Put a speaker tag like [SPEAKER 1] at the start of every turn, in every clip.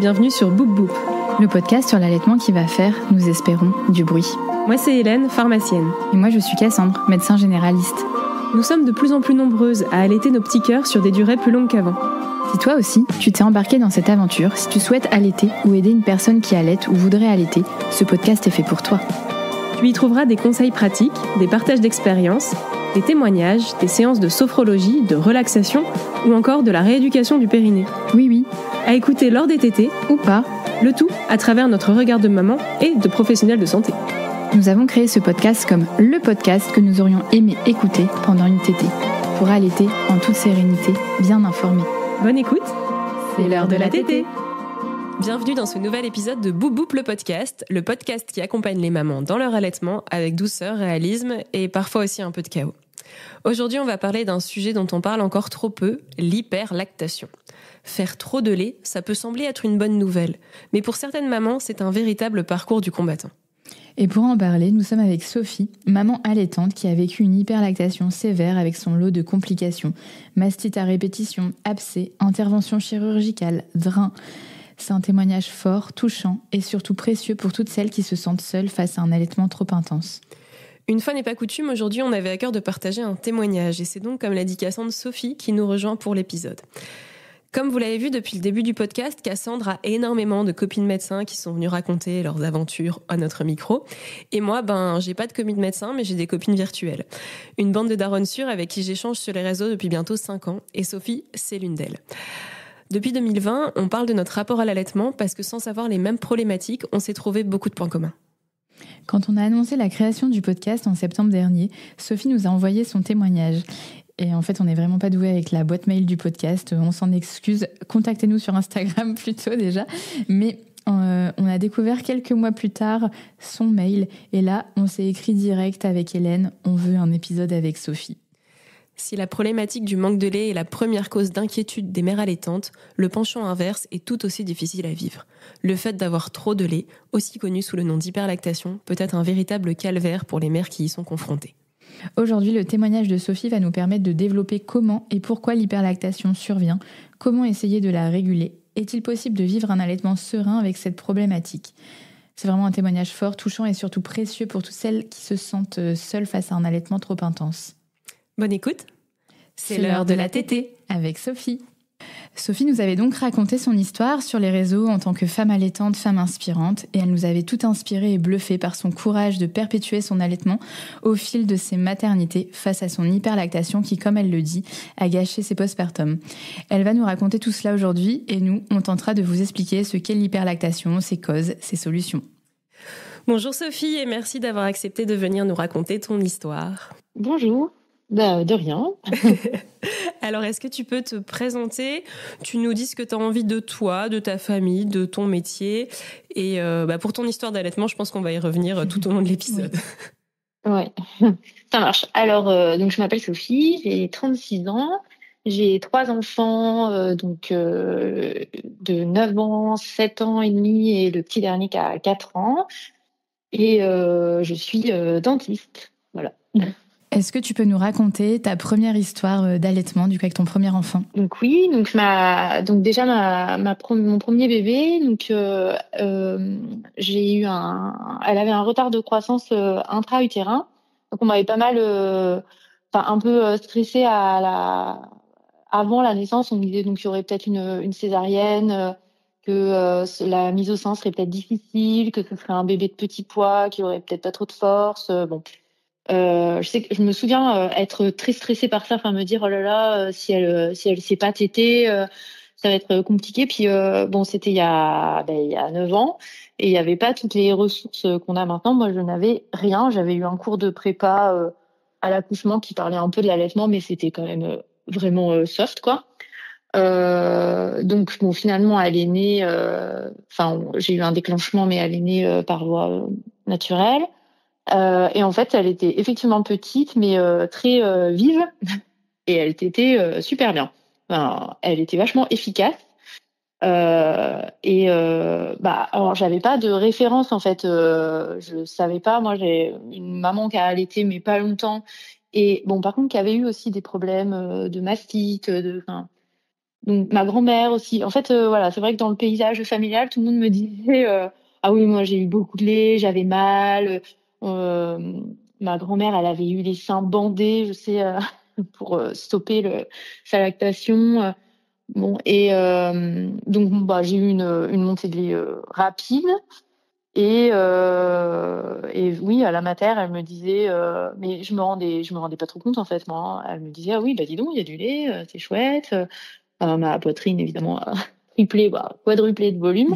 [SPEAKER 1] bienvenue sur Boop Boop,
[SPEAKER 2] le podcast sur l'allaitement qui va faire, nous espérons, du bruit.
[SPEAKER 1] Moi c'est Hélène, pharmacienne.
[SPEAKER 2] Et moi je suis Cassandre, médecin généraliste.
[SPEAKER 1] Nous sommes de plus en plus nombreuses à allaiter nos petits cœurs sur des durées plus longues qu'avant.
[SPEAKER 2] Si toi aussi, tu t'es embarqué dans cette aventure, si tu souhaites allaiter ou aider une personne qui allaite ou voudrait allaiter, ce podcast est fait pour toi.
[SPEAKER 1] Tu y trouveras des conseils pratiques, des partages d'expériences, des témoignages, des séances de sophrologie, de relaxation ou encore de la rééducation du périnée.
[SPEAKER 2] Oui,
[SPEAKER 1] à écouter lors des tétés
[SPEAKER 2] ou pas,
[SPEAKER 1] le tout à travers notre regard de maman et de professionnels de santé.
[SPEAKER 2] Nous avons créé ce podcast comme le podcast que nous aurions aimé écouter pendant une tétée, pour allaiter en toute sérénité, bien informé.
[SPEAKER 1] Bonne écoute,
[SPEAKER 2] c'est l'heure de la tétée.
[SPEAKER 1] Bienvenue dans ce nouvel épisode de Boop Boop le podcast qui accompagne les mamans dans leur allaitement avec douceur, réalisme et parfois aussi un peu de chaos. Aujourd'hui, on va parler d'un sujet dont on parle encore trop peu, l'hyperlactation. Faire trop de lait, ça peut sembler être une bonne nouvelle, mais pour certaines mamans, c'est un véritable parcours du combattant.
[SPEAKER 2] Et pour en parler, nous sommes avec Sophie, maman allaitante qui a vécu une hyperlactation sévère avec son lot de complications. Mastite à répétition, abcès, intervention chirurgicale, drain. C'est un témoignage fort, touchant et surtout précieux pour toutes celles qui se sentent seules face à un allaitement trop intense.
[SPEAKER 1] Une fois n'est pas coutume, aujourd'hui on avait à cœur de partager un témoignage et c'est donc, comme l'a dit Cassandre, Sophie qui nous rejoint pour l'épisode. Comme vous l'avez vu depuis le début du podcast, Cassandre a énormément de copines médecins qui sont venues raconter leurs aventures à notre micro. Et moi, j'ai pas de copines médecins, mais j'ai des copines virtuelles. Une bande de daronnes sûres avec qui j'échange sur les réseaux depuis bientôt 5 ans. Et Sophie, c'est l'une d'elles. Depuis 2020, on parle de notre rapport à l'allaitement parce que sans savoir les mêmes problématiques, on s'est trouvé beaucoup de points communs.
[SPEAKER 2] Quand on a annoncé la création du podcast en septembre dernier, Sophie nous a envoyé son témoignage. Et en fait, on n'est vraiment pas doué avec la boîte mail du podcast. On s'en excuse. Contactez-nous sur Instagram plutôt déjà. Mais on a découvert quelques mois plus tard son mail. Et là, on s'est écrit direct avec Hélène. On veut un épisode avec Sophie.
[SPEAKER 1] Si la problématique du manque de lait est la première cause d'inquiétude des mères allaitantes, le penchant inverse est tout aussi difficile à vivre. Le fait d'avoir trop de lait, aussi connu sous le nom d'hyperlactation, peut être un véritable calvaire pour les mères qui y sont confrontées.
[SPEAKER 2] Aujourd'hui, le témoignage de Sophie va nous permettre de développer comment et pourquoi l'hyperlactation survient, comment essayer de la réguler. Est-il possible de vivre un allaitement serein avec cette problématique ? C'est vraiment un témoignage fort, touchant et surtout précieux pour toutes celles qui se sentent seules face à un allaitement trop intense.
[SPEAKER 1] Bonne écoute. C'est l'heure de la tétée
[SPEAKER 2] avec Sophie. Sophie nous avait donc raconté son histoire sur les réseaux en tant que femme allaitante, femme inspirante, et elle nous avait tout inspiré et bluffé par son courage de perpétuer son allaitement au fil de ses maternités face à son hyperlactation qui, comme elle le dit, a gâché ses postpartum. Elle va nous raconter tout cela aujourd'hui et nous, on tentera de vous expliquer ce qu'est l'hyperlactation, ses causes, ses solutions.
[SPEAKER 1] Bonjour Sophie et merci d'avoir accepté de venir nous raconter ton histoire.
[SPEAKER 3] Bonjour. De rien.
[SPEAKER 1] Alors, est-ce que tu peux te présenter ? Tu nous dis ce que tu as envie de toi, de ta famille, de ton métier. Et pour ton histoire d'allaitement, je pense qu'on va y revenir tout au long de l'épisode.
[SPEAKER 3] Ouais, ça marche. Alors, donc je m'appelle Sophie, j'ai 36 ans. J'ai 3 enfants, de 9 ans, 7 ans et demi et le petit dernier qui a 4 ans. Et je suis dentiste. Voilà.
[SPEAKER 2] Est-ce que tu peux nous raconter ta première histoire d'allaitement, du coup, avec ton premier enfant ?
[SPEAKER 3] Donc oui, mon premier bébé, elle avait un retard de croissance intra-utérin, donc on m'avait pas mal, un peu stressée avant la naissance. On me disait donc qu'il y aurait peut-être une césarienne, que la mise au sein serait peut-être difficile, que ce serait un bébé de petit poids, qui aurait peut-être pas trop de force, bon. Je me souviens être très stressée par ça, me dire oh là là, si elle sait pas téter, ça va être compliqué. Puis c'était il y a 9 ans et il y avait pas toutes les ressources qu'on a maintenant. Moi, je n'avais rien. J'avais eu un cours de prépa à l'accouchement qui parlait un peu de l'allaitement, mais c'était quand même vraiment soft, quoi. Finalement, elle est née. J'ai eu un déclenchement, mais elle est née par voie naturelle. Et en fait, elle était effectivement petite, mais très vive, et elle tétait super bien. Elle était vachement efficace. Alors j'avais pas de référence en fait. Je savais pas. Moi, j'ai une maman qui a allaité, mais pas longtemps. Et bon, par contre, qui avait eu aussi des problèmes de mastite, Donc ma grand-mère aussi. En fait, voilà, c'est vrai que dans le paysage familial, tout le monde me disait ah oui, moi j'ai eu beaucoup de lait, j'avais mal. Euh, Ma grand-mère, elle avait eu les seins bandés, je sais, pour stopper sa lactation. Bon et donc bon, bah j'ai eu une montée de lait rapide. Et oui, à la mater, elle me disait, mais je me rendais pas trop compte en fait, moi, hein. Elle me disait, ah oui, bah dis donc, il y a du lait, c'est chouette. Ma poitrine, évidemment, a triplé, bah, quadruplé de volume.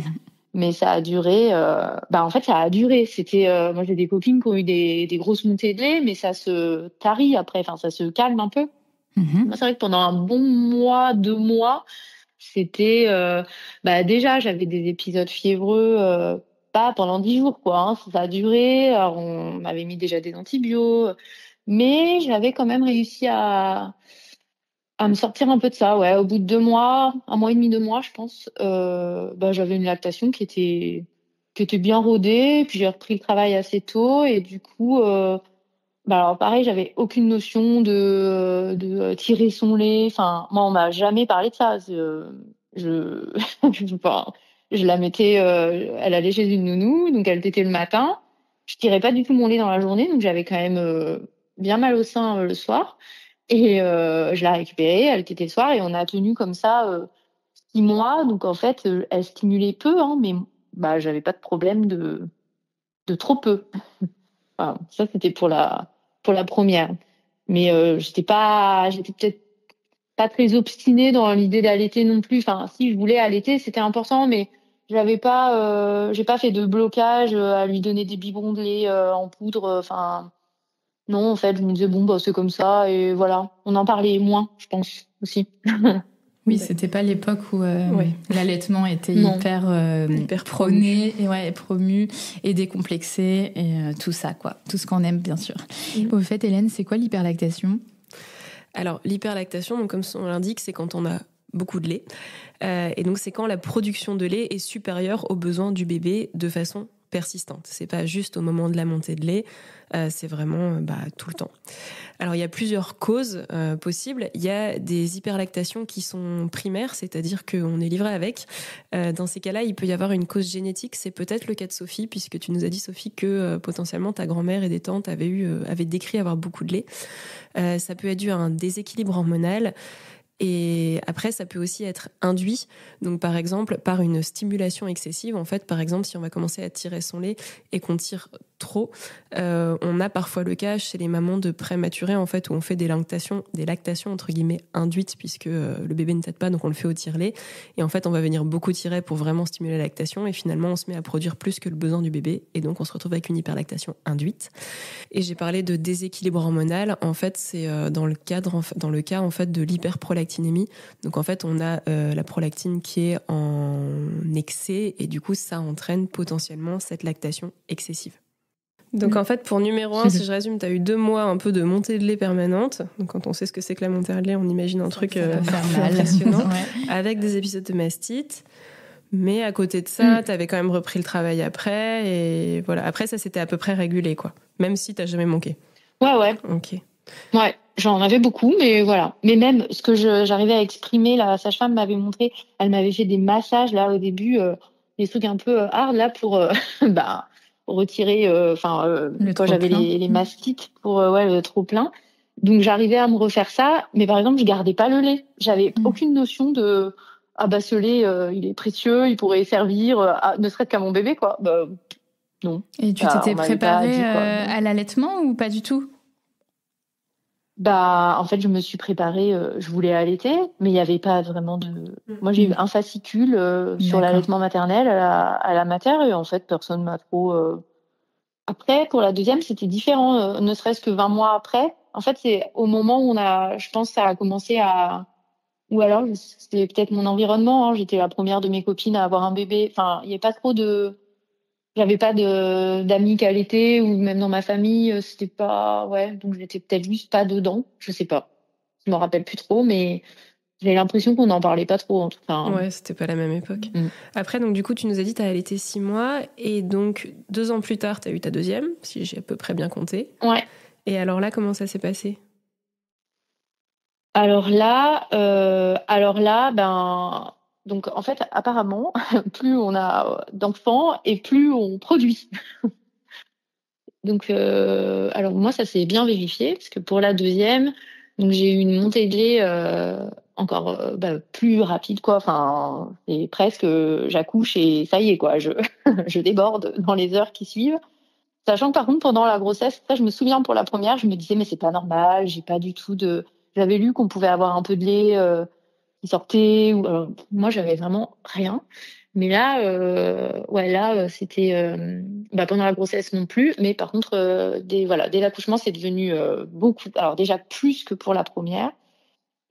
[SPEAKER 3] Mais ça a duré, bah en fait, ça a duré. C'était, moi j'ai des copines qui ont eu des grosses montées de lait, mais ça se tarit après, enfin, ça se calme un peu. Moi, c'est vrai que pendant un bon mois, 2 mois, c'était, bah déjà, j'avais des épisodes fiévreux, pas pendant 10 jours, quoi, hein. Ça a duré. Alors, on m'avait mis déjà des antibiotiques, mais j'avais quand même réussi à me sortir un peu de ça. Ouais, au bout de 2 mois, un mois et demi, 2 mois, je pense, bah, j'avais une lactation qui était bien rodée. Puis j'ai repris le travail assez tôt et du coup, bah alors pareil, j'avais aucune notion de tirer son lait. Enfin, moi, on m'a jamais parlé de ça. Je, enfin, je la mettais, elle allait chez une nounou, donc elle tétait le matin. Je tirais pas du tout mon lait dans la journée, donc j'avais quand même bien mal au sein le soir. Et je l'ai récupérée, elle tétait le soir et on a tenu comme ça 6 mois. Donc en fait, elle stimulait peu, hein, mais bah j'avais pas de problème de trop peu. Enfin, ça c'était pour la première. Mais j'étais peut-être pas très obstinée dans l'idée d'allaiter non plus. Enfin, si je voulais allaiter, c'était important, mais j'ai pas fait de blocage à lui donner des biberons de lait en poudre. Enfin, non, en fait, je me disais bon, bah c'est comme ça et voilà. On en parlait moins, je pense aussi.
[SPEAKER 2] Oui, c'était pas l'époque où l'allaitement était hyper prôné et promu et décomplexé et tout ça, quoi. Tout ce qu'on aime, bien sûr. Au fait, Hélène, c'est quoi l'hyperlactation ?
[SPEAKER 1] Alors, l'hyperlactation, donc, comme son l'indique, c'est quand on a beaucoup de lait. Et donc, c'est quand la production de lait est supérieure aux besoins du bébé de façon persistante. C'est pas juste au moment de la montée de lait, c'est vraiment tout le temps. Alors, il y a plusieurs causes possibles. Il y a des hyperlactations qui sont primaires, c'est-à-dire qu'on est livré avec. Dans ces cas-là, il peut y avoir une cause génétique. C'est peut-être le cas de Sophie, puisque tu nous as dit, Sophie, que potentiellement ta grand-mère et des tantes avaient décrit avoir beaucoup de lait. Ça peut être dû à un déséquilibre hormonal. Et après, ça peut aussi être induit. Donc, par exemple, par une stimulation excessive. En fait, par exemple, si on va commencer à tirer son lait et qu'on tire trop, on a parfois le cas chez les mamans de prématurés, en fait, où on fait des lactations entre guillemets induites, puisque le bébé ne tète pas, donc on le fait au tire-lait. Et en fait, on va venir beaucoup tirer pour vraiment stimuler la lactation. Et finalement, on se met à produire plus que le besoin du bébé. Et donc, on se retrouve avec une hyperlactation induite. Et j'ai parlé de déséquilibre hormonal. En fait, c'est dans le cas en fait de l'hyperprolactinémie. Donc en fait, on a la prolactine qui est en excès et du coup, ça entraîne potentiellement cette lactation excessive. Donc en fait, pour numéro 1, si je résume, tu as eu 2 mois un peu de montée de lait permanente. Donc quand on sait ce que c'est que la montée de lait, on imagine un truc impressionnant, avec des épisodes de mastite. Mais à côté de ça, t'avais quand même repris le travail après. Et voilà. Après, ça, c'était à peu près régulé, quoi. Même si t'as jamais manqué.
[SPEAKER 3] Ouais.
[SPEAKER 1] Ok.
[SPEAKER 3] Ouais, j'en avais beaucoup, mais voilà. Mais même ce que j'arrivais à exprimer, la sage-femme m'avait montré, elle m'avait fait des massages, là, au début, des trucs un peu hard, là, pour retirer, quand j'avais les mastites, pour le trop-plein. Donc, j'arrivais à me refaire ça, mais par exemple, je gardais pas le lait. J'avais aucune notion de... Ah bah ce lait, il est précieux, il pourrait servir, ne serait-ce qu'à mon bébé, quoi. Bah, non.
[SPEAKER 2] Et tu t'étais préparée à l'allaitement ou pas du tout ?
[SPEAKER 3] Bah, en fait, je me suis préparée, je voulais allaiter, mais il n'y avait pas vraiment de... Moi, j'ai eu un fascicule sur l'allaitement maternel à la mater, et en fait, personne m'a trop... Après, pour la deuxième, c'était différent, ne serait-ce que 20 mois après. En fait, c'est au moment où je pense, ça a commencé à... Ou alors, c'était peut-être mon environnement, hein. J'étais la première de mes copines à avoir un bébé. Enfin, il n'y avait pas trop de... J'avais pas d'amis qui allaitaient, ou même dans ma famille, c'était pas... Ouais, donc j'étais peut-être juste pas dedans, je sais pas. Je me rappelle plus trop, mais j'ai l'impression qu'on n'en parlait pas trop, en tout cas.
[SPEAKER 1] Ouais, c'était pas la même époque. Après, donc du coup, tu nous as dit que tu as allaité 6 mois, et donc 2 ans plus tard, tu as eu ta deuxième, si j'ai à peu près bien compté.
[SPEAKER 3] Ouais.
[SPEAKER 1] Et alors là, comment ça s'est passé ?
[SPEAKER 3] Ben, donc en fait, apparemment, plus on a d'enfants et plus on produit. Donc, alors moi, ça s'est bien vérifié parce que pour la deuxième, donc j'ai eu une montée de lait encore plus rapide, quoi. Enfin, c'est presque j'accouche et ça y est, quoi. Je déborde dans les heures qui suivent. Sachant que par contre, pendant la grossesse, ça, je me souviens pour la première, je me disais mais c'est pas normal, j'ai pas du tout de. J'avais lu qu'on pouvait avoir un peu de lait qui sortait. Alors, moi, j'avais vraiment rien. Mais là, c'était pendant la grossesse non plus. Mais par contre, dès l'accouchement, c'est devenu beaucoup. Alors déjà plus que pour la première.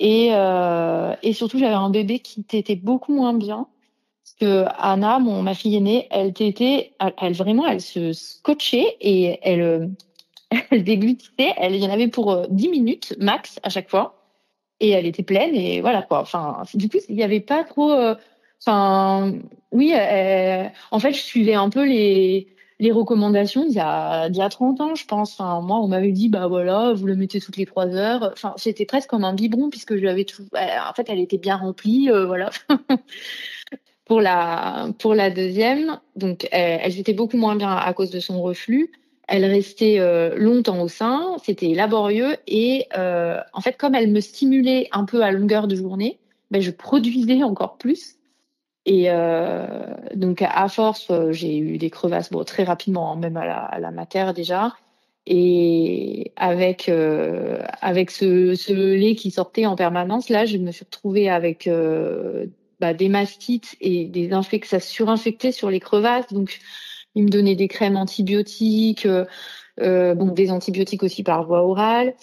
[SPEAKER 3] Et surtout, j'avais un bébé qui t'était beaucoup moins bien. Parce que Anna, ma fille aînée, elle se scotchait et elle déglutissait. Il y en avait pour 10 minutes max à chaque fois. Et elle était pleine et voilà quoi. Enfin, du coup, il n'y avait pas trop. Enfin, oui, en fait, je suivais un peu les recommandations d'il y a 30 ans, je pense. Enfin, moi, on m'avait dit, bah voilà, vous le mettez toutes les 3 heures. Enfin, c'était presque comme un biberon puisque je l'avais tout. En fait, elle était bien remplie, voilà. Pour la deuxième, donc elle était beaucoup moins bien à cause de son reflux. Elle restait longtemps au sein, c'était laborieux et en fait comme elle me stimulait un peu à longueur de journée, ben, je produisais encore plus et donc à force j'ai eu des crevasses bon, très rapidement, hein, même à la mater déjà. Et avec ce lait qui sortait en permanence, là, je me suis retrouvée avec des mastites et ça surinfectait sur les crevasses. Donc, il me donnait des crèmes antibiotiques, des antibiotiques aussi par voie orale.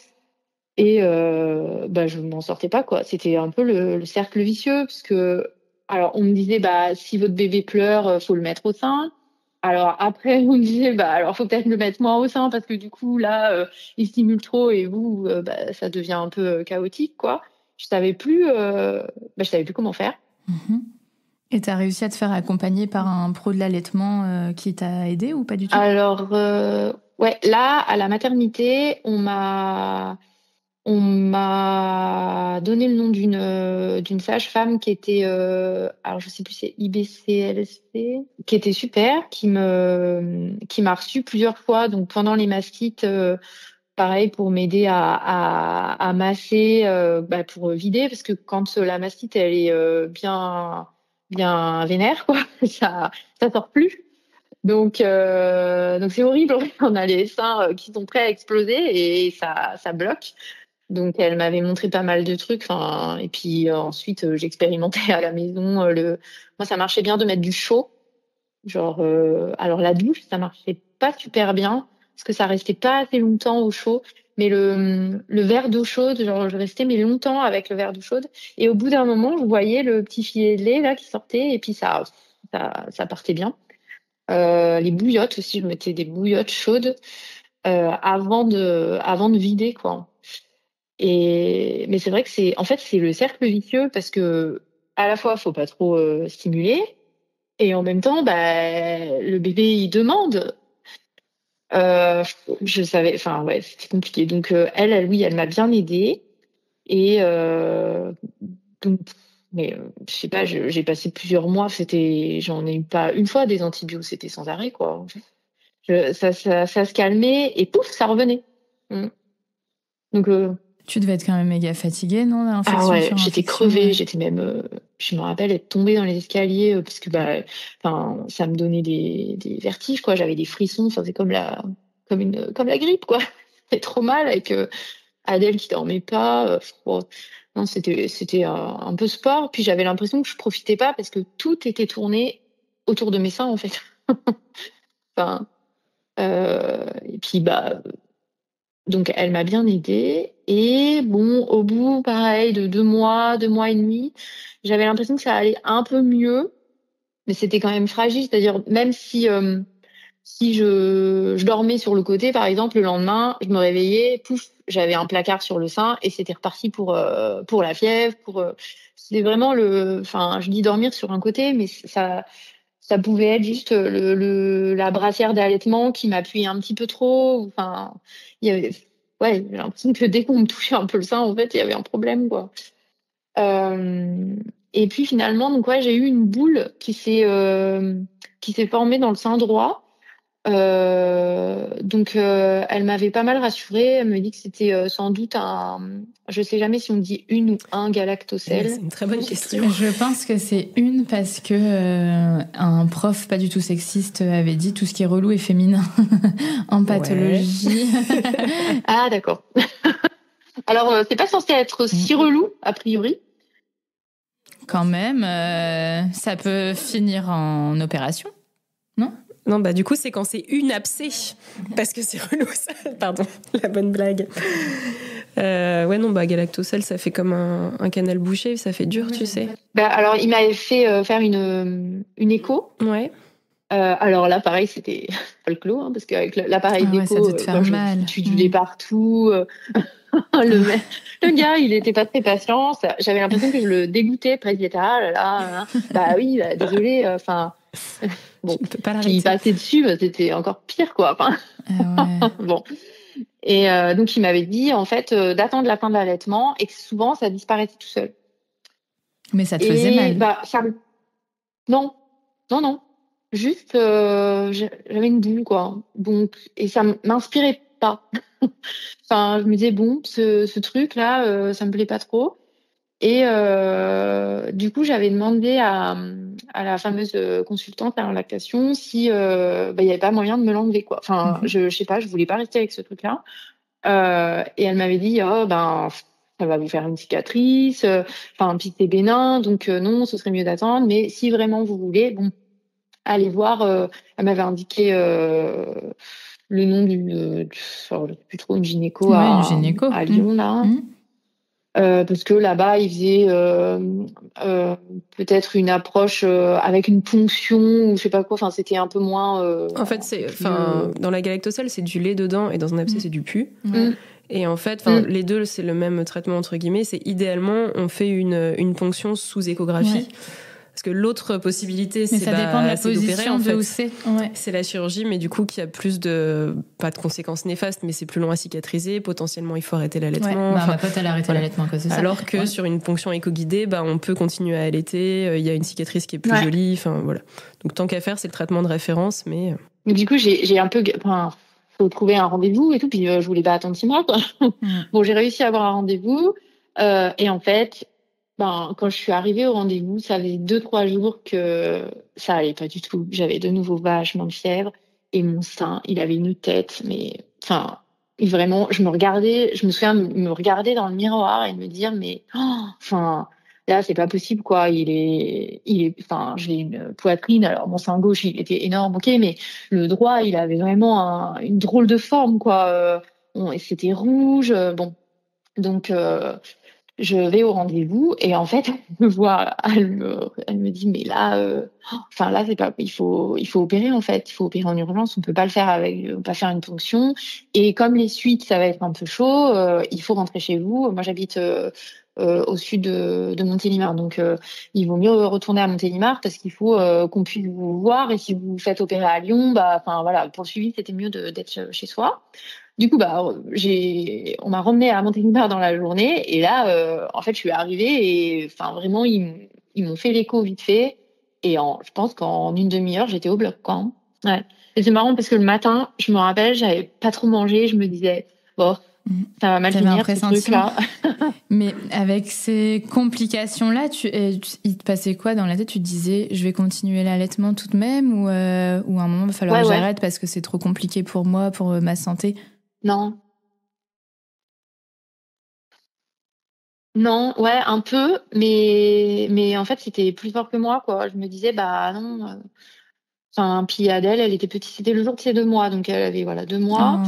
[SPEAKER 3] Et je m'en sortais pas, quoi. C'était un peu le cercle vicieux, parce que, alors, on me disait, si votre bébé pleure, faut le mettre au sein. Alors après, on me disait, alors faut peut-être le mettre moins au sein parce que du coup, là, il stimule trop et vous, ça devient un peu chaotique, quoi. Je savais plus comment faire.
[SPEAKER 2] Mhm. Et tu as réussi à te faire accompagner par un pro de l'allaitement qui t'a aidé ou pas du tout?
[SPEAKER 3] Alors, ouais, là, à la maternité, on m'a donné le nom d'une sage-femme qui était, alors je sais plus, c'est IBCLSP, qui était super, qui m'a reçue plusieurs fois, donc pendant les mastites, pareil pour m'aider à masser, pour vider, parce que quand la mastite elle est bien bien vénère, quoi, ça sort plus. Donc c'est horrible, on a les seins qui sont prêts à exploser et ça bloque. Donc elle m'avait montré pas mal de trucs. Enfin, et puis ensuite j'expérimentais à la maison. Moi ça marchait bien de mettre du chaud. Genre, alors la douche ça marchait pas super bien parce que ça restait pas assez longtemps au chaud. Mais le verre d'eau chaude, genre je restais mais longtemps avec le verre d'eau chaude. Et au bout d'un moment, je voyais le petit filet de lait là qui sortait et puis ça partait bien. Les bouillottes aussi, je mettais des bouillottes chaudes avant de vider quoi. Mais c'est vrai que c'est le cercle vicieux parce que à la fois faut pas trop stimuler et en même temps le bébé il demande. Euh, je savais, enfin ouais, c'était compliqué. Donc oui, elle m'a bien aidée et donc mais je sais pas, j'ai passé plusieurs mois, j'en ai eu pas une fois des antibiotiques, c'était sans arrêt quoi. Ça se calmait et pouf, ça revenait. Mm. Donc
[SPEAKER 2] Tu devais être quand même méga fatiguée, non?
[SPEAKER 3] ah
[SPEAKER 2] L'infection
[SPEAKER 3] ouais,
[SPEAKER 2] sur
[SPEAKER 3] j'étais
[SPEAKER 2] infection.
[SPEAKER 3] crevée, j'étais même, je me rappelle être tombée dans les escaliers parce que enfin, ça me donnait des vertiges quoi, j'avais des frissons, enfin c'est comme la grippe quoi. C'était trop mal avec Adèle qui dormait pas. Bon, non, c'était un peu sport, puis j'avais l'impression que je profitais pas parce que tout était tourné autour de mes seins en fait. Enfin, et puis donc elle m'a bien aidée et bon au bout pareil de 2 mois et demi, j'avais l'impression que ça allait un peu mieux, mais c'était quand même fragile, c'est-à-dire même si je dormais sur le côté par exemple le lendemain, je me réveillais, pouf, j'avais un placard sur le sein et c'était reparti pour la fièvre, c'était vraiment enfin je dis dormir sur un côté, mais ça pouvait être juste la brassière d'allaitement qui m'appuyait un petit peu trop. Enfin, il y avait. ouais, j'ai l'impression que dès qu'on me touchait un peu le sein, en fait, il y avait un problème, quoi. Et puis finalement, donc ouais, j'ai eu une boule qui s'est formée dans le sein droit. Donc elle m'avait pas mal rassurée. Elle me dit que c'était sans doute je sais jamais si on dit une ou un galactocèle.
[SPEAKER 1] C'est une très bonne question.
[SPEAKER 2] Je pense que c'est une parce que un prof pas du tout sexiste avait dit tout ce qui est relou est féminin en pathologie.
[SPEAKER 3] Ah d'accord. Alors c'est pas censé être si relou a priori.
[SPEAKER 2] Quand même, ça peut finir en opération, non?
[SPEAKER 1] Non, bah du coup, c'est quand c'est une abcès. Parce que c'est relou, ça. Pardon, la bonne blague. Ouais, non, bah galactocèle, ça fait comme un canal bouché, ça fait dur, tu sais.
[SPEAKER 3] Bah, alors, il m'avait fait faire une écho.
[SPEAKER 1] Ouais.
[SPEAKER 3] Alors là, pareil, c'était pas le clos, hein, parce qu'avec l'appareil d'écho,
[SPEAKER 2] ça doit te faire mal.
[SPEAKER 3] Je suis du lait partout. Le gars, il était pas très patient. J'avais l'impression que je le dégoûtais. Après, il était ah là là, bah oui, bah, désolé. Enfin, bon,
[SPEAKER 1] tu peux pas l'arrêter.
[SPEAKER 3] Il passait dessus, bah, c'était encore pire, quoi. Enfin,
[SPEAKER 2] ouais.
[SPEAKER 3] bon. Et donc, il m'avait dit, en fait, d'attendre la fin de l'allaitement et que souvent, ça disparaissait tout seul.
[SPEAKER 2] Mais ça te faisait mal.
[SPEAKER 3] Bah, non. Juste, j'avais une boule, quoi. Donc, et ça m'inspirait pas. Enfin, je me disais, bon, ce truc-là, ça me plaît pas trop. Et du coup, j'avais demandé à la fameuse consultante en lactation si il y avait pas moyen de me l'enlever, quoi. Enfin, je sais pas, je voulais pas rester avec ce truc-là. Et elle m'avait dit, oh, ben, ça va vous faire une cicatrice, enfin, puis c'est bénin, donc non, ce serait mieux d'attendre. Mais si vraiment vous voulez, bon, allez voir. Elle m'avait indiqué le nom plus trop, une gynéco
[SPEAKER 2] une gynéco.
[SPEAKER 3] à Lyon, là. Parce que là-bas, ils faisaient peut-être une approche avec une ponction ou je sais pas quoi. Enfin, c'était un peu moins.
[SPEAKER 1] En fait, dans la galactocèle, c'est du lait dedans et dans un abcès, c'est du pus. Et en fait, les deux, c'est le même traitement entre guillemets. C'est idéalement, on fait une ponction sous échographie. Parce que l'autre possibilité, c'est
[SPEAKER 2] dépend de la position
[SPEAKER 1] en fait.
[SPEAKER 2] Où c'est.
[SPEAKER 1] C'est la chirurgie, mais du coup, qui a plus pas de conséquences néfastes, mais c'est plus long à cicatriser. Potentiellement, il faut arrêter l'allaitement.
[SPEAKER 2] Ouais. Ma pote, elle a arrêté l'allaitement à cause de ça.
[SPEAKER 1] Alors que sur une ponction éco-guidée, on peut continuer à allaiter. Il y a une cicatrice qui est plus jolie. Enfin, voilà. Donc, tant qu'à faire, c'est le traitement de référence, mais.
[SPEAKER 3] Mais du coup, j'ai un peu. Faut trouver un rendez-vous et tout. Puis, je voulais pas attendre 6 mois, quoi. Bon, j'ai réussi à avoir un rendez-vous. Et en fait. Quand je suis arrivée au rendez-vous, ça faisait 2-3 jours que ça allait pas du tout. J'avais de nouveau vachement de fièvre et mon sein, il avait une tête, mais enfin, vraiment, je me souviens de me regarder dans le miroir et de me dire, mais enfin, là, c'est pas possible, quoi. Enfin, j'ai une poitrine, alors mon sein gauche, il était énorme, ok, mais le droit, il avait vraiment une drôle de forme, quoi. Et c'était rouge, bon. Donc, je vais au rendez-vous et en fait, elle me voit, elle me dit mais là, enfin là c'est pas, il faut opérer en fait, il faut opérer en urgence, on peut pas le faire on peut pas faire une ponction et comme les suites ça va être un peu chaud, il faut rentrer chez vous. Moi j'habite au sud de Montélimar, donc il vaut mieux retourner à Montélimar parce qu'il faut qu'on puisse vous voir et si vous vous faites opérer à Lyon, enfin voilà, pour le suivi c'était mieux d'être chez soi. Du coup, on m'a ramenée à Montélimar dans la journée et là, en fait, je suis arrivée et enfin vraiment, ils m'ont fait l'écho vite fait et je pense qu'en une demi-heure, j'étais au bloc, quoi. Ouais. Et c'est marrant parce que le matin, je me rappelle, j'avais pas trop mangé, je me disais bon, ça va mal finir ce truc-là.
[SPEAKER 2] Mais avec ces complications-là, il te passait quoi dans la tête? Tu te disais, je vais continuer l'allaitement tout de même ou à un moment, il va falloir que j'arrête parce que c'est trop compliqué pour moi, pour ma santé?
[SPEAKER 3] Non, ouais, un peu, mais en fait, c'était plus fort que moi, quoi. Je me disais, non. Enfin, puis Adèle, elle était petite, c'était le jour de ses 2 mois, donc elle avait, 2 mois.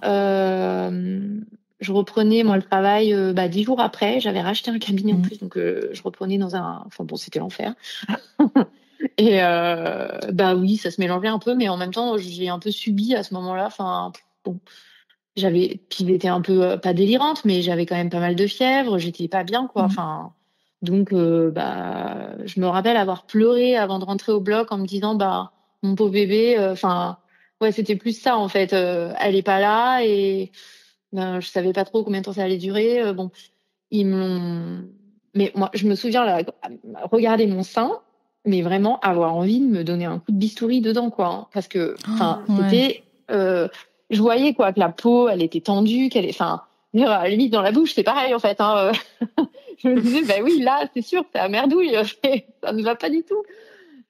[SPEAKER 3] Je reprenais, moi, le travail, 10 jours après. J'avais racheté un cabinet en plus, donc je reprenais enfin bon, c'était l'enfer. Et oui, ça se mélangeait un peu, mais en même temps, j'ai un peu subi à ce moment-là. Enfin, bon. Puis j'étais un peu pas délirante, mais j'avais quand même pas mal de fièvre, j'étais pas bien, quoi. Enfin, donc je me rappelle avoir pleuré avant de rentrer au bloc en me disant mon pauvre bébé. Enfin, ouais, c'était plus ça en fait. Elle est pas là et Ben, je savais pas trop combien de temps ça allait durer. Bon, ils m'ont. Mais moi, je me souviens là, regarder mon sein, mais vraiment avoir envie de me donner un coup de bistouri dedans, quoi. Hein, parce que, enfin, c'était. Je voyais quoi que la peau, elle était tendue, enfin, à la limite dans la bouche, c'est pareil en fait. Hein, je me disais, bah oui, là, c'est sûr, c'est la merdouille, ça ne va pas du tout.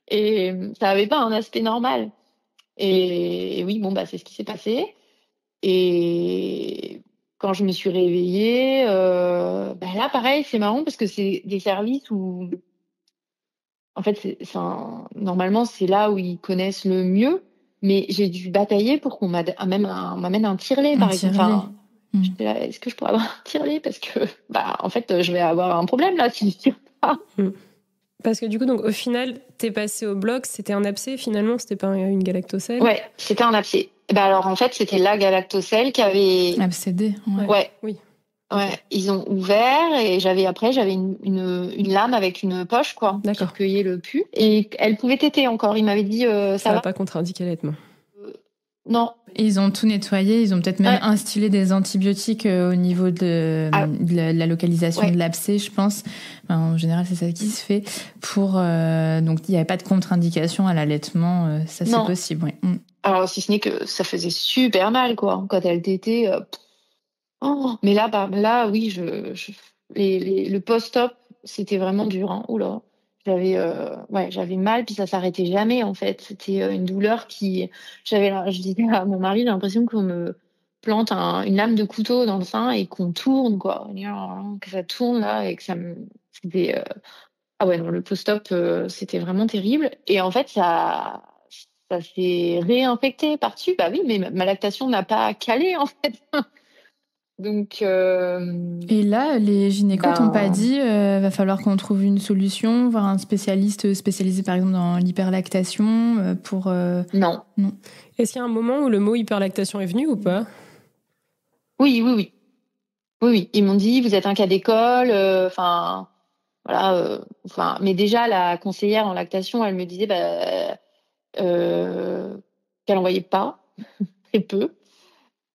[SPEAKER 3] Et ça avait pas un aspect normal. Et oui, bon, bah c'est ce qui s'est passé. Et quand je me suis réveillée, bah là, pareil, c'est marrant parce que c'est des services où, en fait, normalement, c'est là où ils connaissent le mieux. Mais j'ai dû batailler pour qu'on m'amène un tire-lait, par exemple. Enfin, j'étais là, est-ce que je pourrais avoir un tire-lait? Parce que, bah, en fait, je vais avoir un problème là si je tire pas.
[SPEAKER 1] Parce que du coup, donc, au final, t'es passé au bloc, c'était un abcès finalement, c'était pas une galactocèle?
[SPEAKER 3] Ouais, c'était un abcès. Bah alors, en fait, c'était la galactocèle qui avait...
[SPEAKER 2] Abcédé,
[SPEAKER 3] Ouais.
[SPEAKER 1] Oui.
[SPEAKER 3] Ouais, ils ont ouvert et j'avais une lame avec une poche, quoi, qui recueillait le pus. Et elle pouvait téter encore. Il m'avait dit, ça va
[SPEAKER 1] pas contre-indiqué l'allaitement.
[SPEAKER 3] Non.
[SPEAKER 2] Et ils ont tout nettoyé, ils ont peut-être même instillé des antibiotiques au niveau de la localisation de l'abcès, je pense. Enfin, en général, c'est ça qui se fait. Donc, il n'y avait pas de contre-indication à l'allaitement. Ça, c'est possible, oui.
[SPEAKER 3] Alors, si ce n'est que ça faisait super mal, quoi. Quand elle tétait... mais là, oui, le post-op, c'était vraiment dur. Hein. Oula, j'avais mal, puis ça s'arrêtait jamais en fait. C'était une douleur je disais à mon mari, j'ai l'impression qu'on me plante une lame de couteau dans le sein et qu'on tourne quoi, que ça tourne là et que c'était ah ouais non, le post-op, c'était vraiment terrible. Et en fait, ça s'est réinfecté par-dessus. Bah oui, mais ma lactation n'a pas calé en fait. Donc,
[SPEAKER 2] et là, les gynécos t'ont pas dit va falloir qu'on trouve une solution, voir un spécialiste spécialisé par exemple dans l'hyperlactation pour...
[SPEAKER 3] Non.
[SPEAKER 1] Est-ce qu'il y a un moment où le mot hyperlactation est venu ou pas?
[SPEAKER 3] Oui. Ils m'ont dit vous êtes un cas d'école, enfin voilà, mais déjà la conseillère en lactation, elle me disait qu'elle en voyait pas, très peu,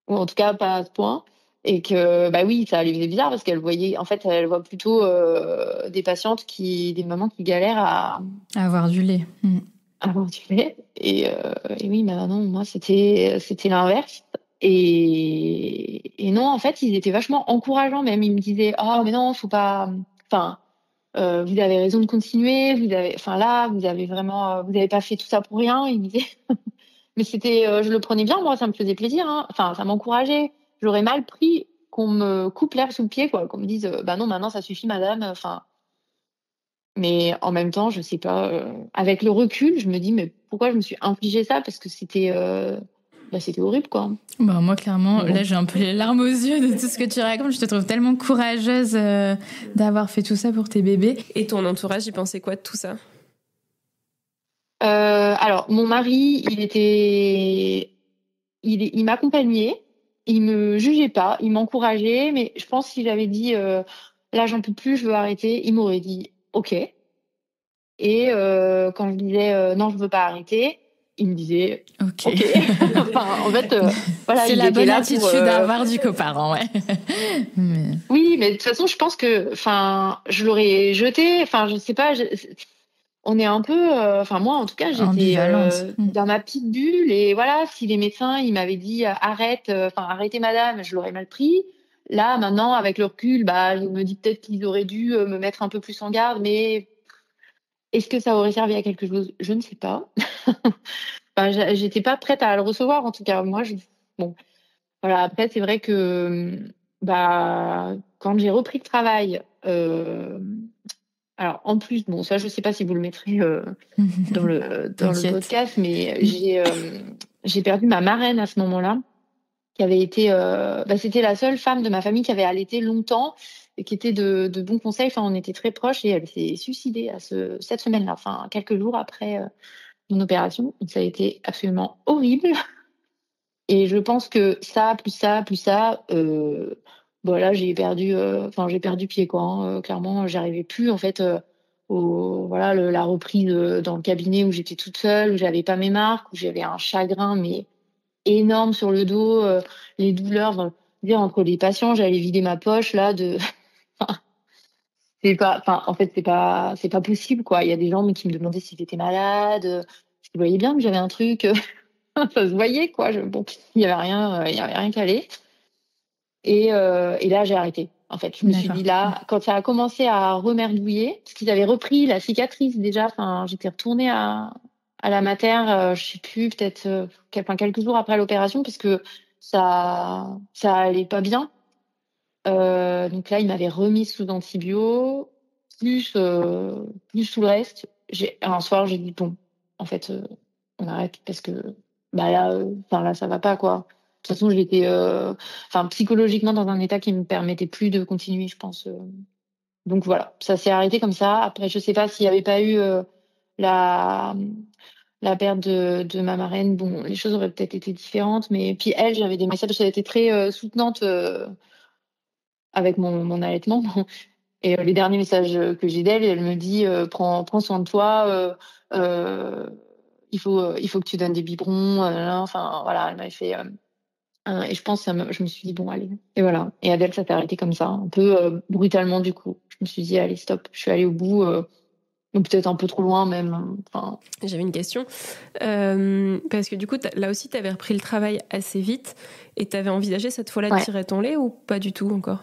[SPEAKER 3] ou en tout cas pas à ce point. Et que, bah oui, ça lui faisait bizarre parce qu'elle voit plutôt des mamans qui galèrent à
[SPEAKER 2] avoir du lait.
[SPEAKER 3] À avoir du lait. Et oui, bah non, moi, c'était l'inverse. Et non, en fait, ils étaient vachement encourageants même. Ils me disaient, oh, mais non, faut pas, enfin, vous avez raison de continuer, vous avez vraiment, vous avez pas fait tout ça pour rien. Ils me disaient, mais je le prenais bien, moi, ça me faisait plaisir, hein. Enfin, ça m'encourageait. J'aurais mal pris qu'on me coupe l'herbe sous le pied, quoi, qu'on me dise, bah non, maintenant ça suffit, madame. Enfin, mais en même temps, je sais pas. Avec le recul, je me dis, mais pourquoi je me suis infligé ça? Parce que c'était horrible, quoi.
[SPEAKER 2] Bah, moi, clairement, là, j'ai un peu les larmes aux yeux de tout ce que tu racontes. Je te trouve tellement courageuse d'avoir fait tout ça pour tes bébés.
[SPEAKER 1] Et ton entourage, il pensait quoi de tout ça?
[SPEAKER 3] Alors, mon mari, il m'accompagnait, il me jugeait pas, il m'encourageait, mais je pense que si j'avais dit, là, j'en peux plus, je veux arrêter, il m'aurait dit, OK. Et quand je disais, non, je veux pas arrêter, il me disait, OK. Enfin, en fait, voilà.
[SPEAKER 2] C'est la bonne attitude à avoir du coparent, ouais.
[SPEAKER 3] Oui, mais de toute façon, je pense que, je l'aurais jeté. Enfin, je sais pas. On est un peu, moi, en tout cas, j'étais dans ma petite bulle. Et voilà, si les médecins, ils m'avaient dit arrêtez, madame, je l'aurais mal pris. Là, maintenant, avec le recul, je me dis peut-être qu'ils auraient dû me mettre un peu plus en garde, mais est-ce que ça aurait servi à quelque chose? Je ne sais pas. J'étais pas prête à le recevoir, en tout cas. Moi, bon, voilà. Après, c'est vrai que, quand j'ai repris le travail, alors en plus, bon, ça, je sais pas si vous le mettrez dans le podcast, mais j'ai perdu ma marraine à ce moment-là, qui avait été, c'était la seule femme de ma famille qui avait allaité longtemps et qui était de bons conseils. Enfin, on était très proches et elle s'est suicidée cette semaine-là, enfin, quelques jours après mon opération. Donc, ça a été absolument horrible. Et je pense que ça, plus ça, voilà, j'ai perdu pied, quoi. Hein. Clairement, j'arrivais plus, en fait, la reprise dans le cabinet où j'étais toute seule, où j'avais pas mes marques, où j'avais un chagrin, mais énorme sur le dos, les douleurs dire, entre les patients, j'allais vider ma poche là de. En fait, c'est pas possible, quoi. Il y a des gens qui me demandaient si j'étais malade. Je voyais bien que j'avais un truc, ça se voyait, quoi. Bon, il y avait rien qui allait. Et là, j'ai arrêté. En fait, je me suis dit là, quand ça a commencé à remerdouiller, parce qu'ils avaient repris la cicatrice déjà. Enfin, j'étais retournée à la mater, je sais plus, peut-être quelques jours après l'opération, parce que ça allait pas bien. Donc là, il m'avait remis sous antibio, plus sous le reste. Un soir, j'ai dit bon, en fait, on arrête parce que là, ça va pas, quoi. De toute façon, j'étais, psychologiquement dans un état qui me permettait plus de continuer, je pense. Donc voilà, ça s'est arrêté comme ça. Après, je sais pas s'il y avait pas eu la perte de ma marraine, bon, les choses auraient peut-être été différentes. Mais puis elle, j'avais des messages, elle était très soutenante avec mon allaitement. Et les derniers messages que j'ai d'elle, elle me dit prends soin de toi, il faut que tu donnes des biberons. Enfin voilà, elle m'avait fait. Et je pense je me suis dit bon allez. Et voilà. Et Adèle, ça s'est arrêté comme ça, un peu brutalement du coup. Je me suis dit allez stop. Je suis allée au bout. Ou peut-être un peu trop loin même. Enfin.
[SPEAKER 1] J'avais une question. Parce que du coup, là aussi, tu avais repris le travail assez vite et tu avais envisagé cette fois-là de tirer ton lait ou pas du tout encore?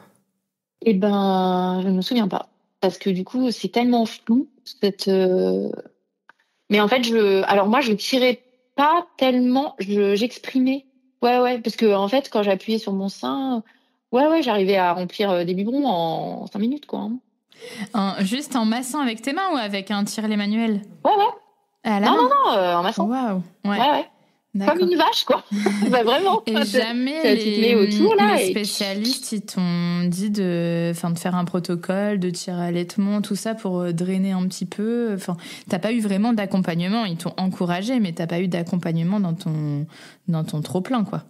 [SPEAKER 3] Eh ben, je ne me souviens pas. Parce que du coup, c'est tellement flou. Mais en fait, alors moi, je tirais pas tellement, j'exprimais. Ouais, parce que en fait, quand j'appuyais sur mon sein, j'arrivais à remplir des biberons en 5 minutes, quoi.
[SPEAKER 2] Juste en massant avec tes mains ou avec un tire-lait manuel?
[SPEAKER 3] Ouais.
[SPEAKER 2] À la main?
[SPEAKER 3] Non, en massant.
[SPEAKER 2] Waouh.
[SPEAKER 3] Ouais. Comme une vache, quoi. Bah, vraiment.
[SPEAKER 2] Et jamais les spécialistes, ils t'ont dit de faire un protocole, de tire-allaitement, tout ça pour drainer un petit peu. Enfin, t'as pas eu vraiment d'accompagnement. Ils t'ont encouragé, mais t'as pas eu d'accompagnement dans ton trop-plein, quoi.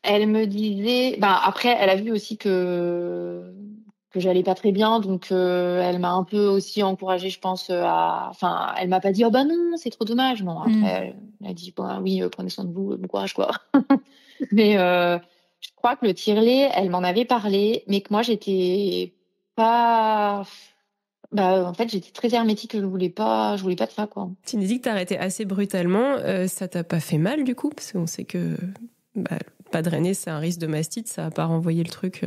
[SPEAKER 3] Elle me disait... après, elle a vu aussi que j'allais pas très bien, donc elle m'a un peu aussi encouragée, je pense, elle m'a pas dit « Oh bah non, c'est trop dommage ». Non, après, elle a dit « Bon, oui, prenez soin de vous, bon courage, quoi ». Mais je crois que le tire-lait, elle m'en avait parlé, mais que moi, j'étais pas... en fait, j'étais très hermétique, je voulais pas de ça, quoi.
[SPEAKER 1] Tu nous dis que t'as arrêté assez brutalement, ça t'a pas fait mal, du coup? Parce qu'on sait que pas drainer, c'est un risque de mastite, ça a pas renvoyé le truc...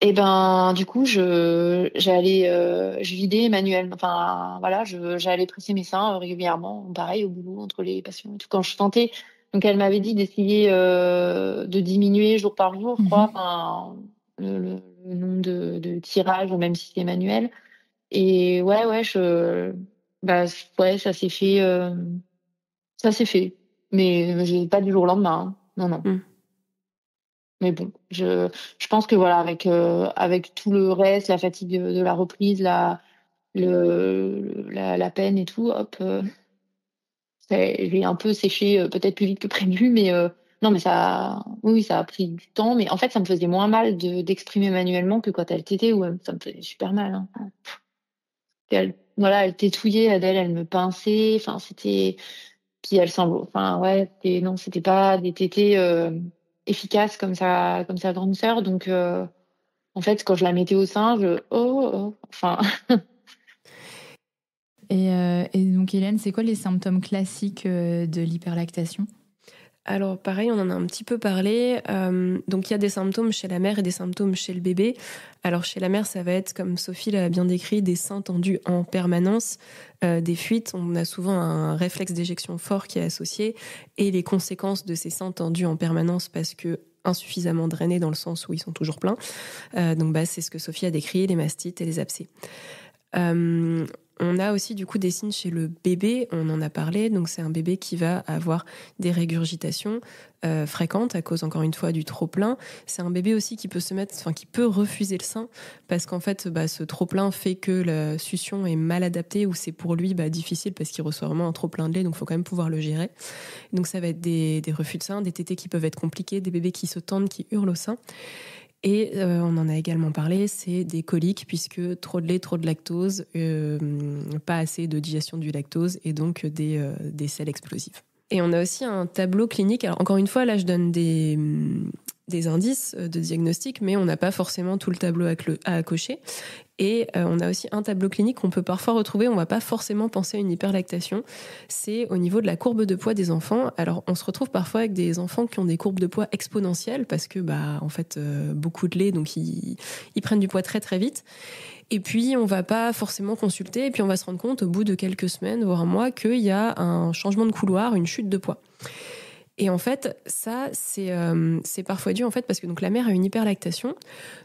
[SPEAKER 3] Et du coup, je vidais manuellement. Enfin, voilà, j'allais presser mes seins régulièrement, pareil, au boulot, entre les patients et tout. Quand je sentais, donc elle m'avait dit d'essayer de diminuer jour par jour, je crois, le nombre de tirages, même si c'est manuel. Et ça s'est fait, mais j'ai pas du jour au lendemain, hein. Non. Mais bon, je pense que voilà, avec tout le reste, la fatigue de la reprise, la peine et tout, hop, j'ai un peu séché, peut-être plus vite que prévu, mais non, mais oui, ça a pris du temps, mais en fait, ça me faisait moins mal d'exprimer manuellement que quand elle tétait, où ça me faisait super mal, hein. Elle tétouillait, Adèle, elle me pinçait, enfin, puis elle semble, non, c'était pas des tétés efficaces comme sa grande sœur, donc en fait, quand je la mettais au sein, enfin.
[SPEAKER 2] Et donc, Hélène, c'est quoi les symptômes classiques de l'hyperlactation?
[SPEAKER 1] Alors pareil, on en a un petit peu parlé. Donc il y a des symptômes chez la mère et des symptômes chez le bébé. Alors chez la mère, ça va être, comme Sophie l'a bien décrit, des seins tendus en permanence, des fuites. On a souvent un réflexe d'éjection fort qui est associé, et les conséquences de ces seins tendus en permanence parce que insuffisamment drainés dans le sens où ils sont toujours pleins. Donc c'est ce que Sophie a décrit, les mastites et les abcès. On a aussi du coup des signes chez le bébé, on en a parlé, donc c'est un bébé qui va avoir des régurgitations fréquentes à cause encore une fois du trop-plein. C'est un bébé aussi qui peut refuser le sein parce qu'en fait ce trop-plein fait que la succion est mal adaptée ou c'est pour lui difficile parce qu'il reçoit vraiment un trop-plein de lait, donc il faut quand même pouvoir le gérer. Donc ça va être des refus de sein, des tétés qui peuvent être compliqués, des bébés qui se tendent, qui hurlent au sein. Et on en a également parlé, c'est des coliques, puisque trop de lait, trop de lactose, pas assez de digestion du lactose, et donc des selles explosives. Et on a aussi un tableau clinique. Alors encore une fois, là, je donne des des indices de diagnostic, mais on n'a pas forcément tout le tableau à cocher. Et on a aussi un tableau clinique qu'on peut parfois retrouver, on ne va pas forcément penser à une hyperlactation, c'est au niveau de la courbe de poids des enfants. Alors on se retrouve parfois avec des enfants qui ont des courbes de poids exponentielles parce que en fait beaucoup de lait, donc ils prennent du poids très très vite. Et puis on va pas forcément consulter, et puis on va se rendre compte au bout de quelques semaines, voire un mois, qu'il y a un changement de couloir, une chute de poids. Et en fait, ça, c'est parfois dû, en fait, parce que donc, la mère a une hyperlactation.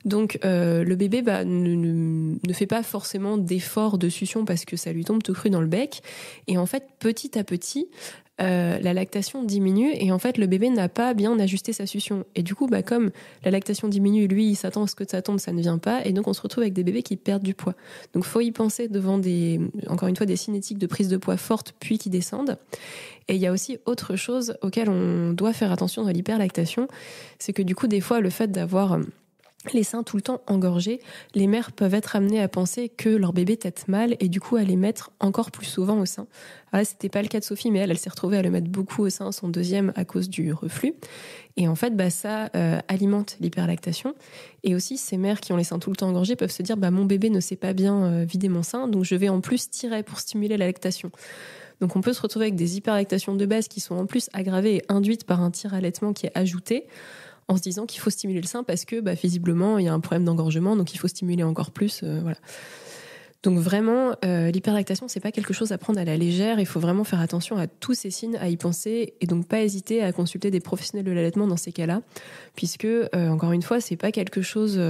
[SPEAKER 1] Donc, le bébé ne fait pas forcément d'effort de succion parce que ça lui tombe tout cru dans le bec. Et en fait, petit à petit, la lactation diminue et en fait, le bébé n'a pas bien ajusté sa succion. Et du coup, comme la lactation diminue, lui, il s'attend à ce que ça tombe, ça ne vient pas. Et donc, on se retrouve avec des bébés qui perdent du poids. Donc, faut y penser devant encore une fois, des cinétiques de prise de poids fortes puis qui descendent. Et il y a aussi autre chose auquel on doit faire attention dans l'hyperlactation, c'est que du coup, des fois, le fait d'avoir les seins tout le temps engorgés, les mères peuvent être amenées à penser que leur bébé tète mal et du coup à les mettre encore plus souvent au sein. Alors là, c'était pas le cas de Sophie, mais elle s'est retrouvée à le mettre beaucoup au sein, son deuxième, à cause du reflux. Et en fait, ça alimente l'hyperlactation. Et aussi, ces mères qui ont les seins tout le temps engorgés peuvent se dire mon bébé ne sait pas bien vider mon sein, donc je vais en plus tirer pour stimuler la lactation. Donc on peut se retrouver avec des hyperlactations de base qui sont en plus aggravées et induites par un tire-allaitement qui est ajouté, en se disant qu'il faut stimuler le sein parce que visiblement il y a un problème d'engorgement, donc il faut stimuler encore plus. Voilà. Donc vraiment, l'hyperlactation, c'est pas quelque chose à prendre à la légère. Il faut vraiment faire attention à tous ces signes, à y penser, et donc pas hésiter à consulter des professionnels de l'allaitement dans ces cas-là, puisque encore une fois, c'est pas quelque chose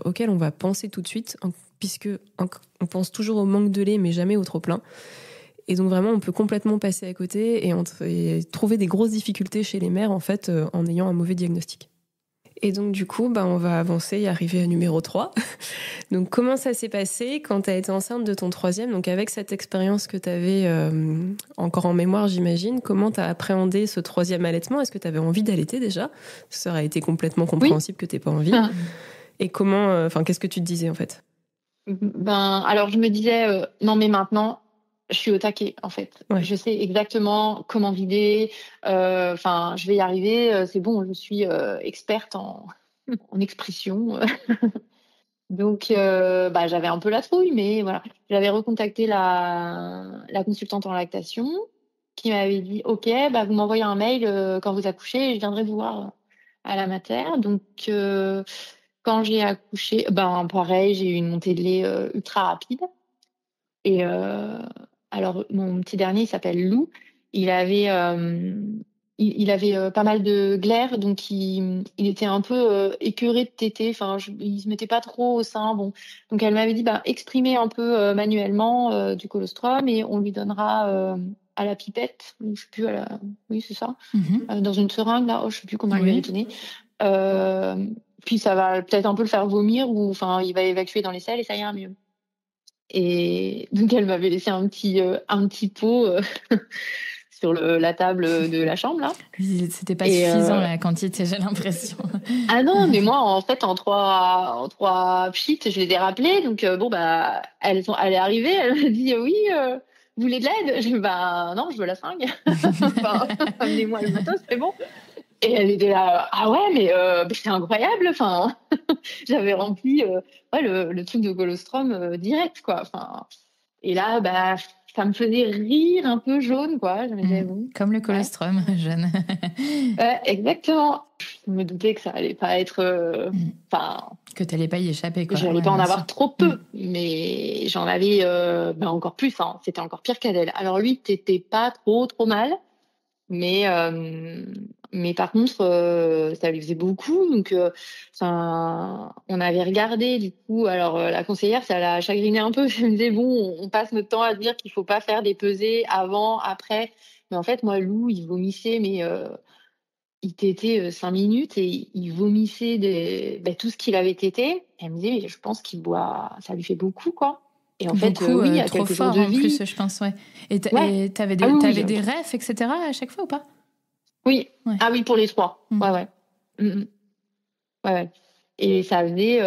[SPEAKER 1] auquel on va penser tout de suite, puisque on pense toujours au manque de lait, mais jamais au trop plein. Et donc vraiment, on peut complètement passer à côté et trouver des grosses difficultés chez les mères en fait en ayant un mauvais diagnostic. Et donc du coup, on va avancer et arriver à numéro 3. Donc comment ça s'est passé quand tu as été enceinte de ton troisième? Donc avec cette expérience que tu avais encore en mémoire, j'imagine, comment tu as appréhendé ce troisième allaitement? Est-ce que tu avais envie d'allaiter déjà? Ça aurait été complètement compréhensible que tu n'aies pas envie. Et comment, qu'est-ce que tu te disais en fait?
[SPEAKER 3] Alors je me disais, non mais maintenant, je suis au taquet, en fait.
[SPEAKER 1] Ouais.
[SPEAKER 3] Je sais exactement comment vider. Je vais y arriver. C'est bon, je suis experte en expression. Donc, j'avais un peu la trouille, mais voilà. J'avais recontacté la consultante en lactation qui m'avait dit, OK, vous m'envoyez un mail quand vous accouchez et je viendrai vous voir à la mater. Donc, quand j'ai accouché, pareil, j'ai eu une montée de lait ultra rapide. Et alors, mon petit dernier, il s'appelle Lou. Il avait pas mal de glaires, donc il était un peu écœuré de téter. Enfin, il se mettait pas trop au sein. Bon, donc elle m'avait dit, exprimez un peu manuellement du colostrum et on lui donnera à la pipette. Je sais plus oui, c'est ça. Dans une seringue là. Je sais plus comment elle lui avait donné. Puis ça va peut-être un peu le faire vomir ou il va évacuer dans les selles et ça ira mieux. Et donc elle m'avait laissé un petit pot sur la table de la chambre là.
[SPEAKER 2] C'était pas suffisant la quantité, j'ai l'impression.
[SPEAKER 3] Ah non, mais moi en fait en trois pchits, je les ai rappelés. Donc elle est arrivée, elle m'a dit oui, vous voulez de l'aide? Je dis non, je veux la seringue. Amenez-moi le matos, c'est bon. Et elle était là, ah ouais, mais c'est incroyable. J'avais rempli le truc de colostrum direct, quoi. Et là, ça me faisait rire un peu jaune, quoi. Je me disais,
[SPEAKER 2] comme le colostrum, jaune.
[SPEAKER 3] Exactement. Je me doutais que ça allait pas être...
[SPEAKER 2] que tu n'allais pas y échapper, quoi.
[SPEAKER 3] Je n'allais pas en avoir trop peu, mais j'en avais encore plus. C'était encore pire qu'Adèle. Alors lui, t'étais pas trop mal. Mais par contre, ça lui faisait beaucoup. Donc, on avait regardé, du coup. Alors, la conseillère, ça l'a chagriné un peu. Elle me disait, bon, on passe notre temps à dire qu'il faut pas faire des pesées avant, après. Mais en fait, moi, Lou, il vomissait, mais il tétait 5 minutes et il vomissait tout ce qu'il avait tété. Elle me disait, mais je pense qu'il boit, ça lui fait beaucoup, quoi. Et en fait, oui, il y a
[SPEAKER 2] trop
[SPEAKER 3] quelques
[SPEAKER 2] fort
[SPEAKER 3] jours de vie.
[SPEAKER 2] En plus, je pense, ouais. Et t'avais des refs, etc. à chaque fois ou pas?
[SPEAKER 3] Oui. Ouais. Ah oui, pour les 3. Ouais. Ouais. Et ça faisait,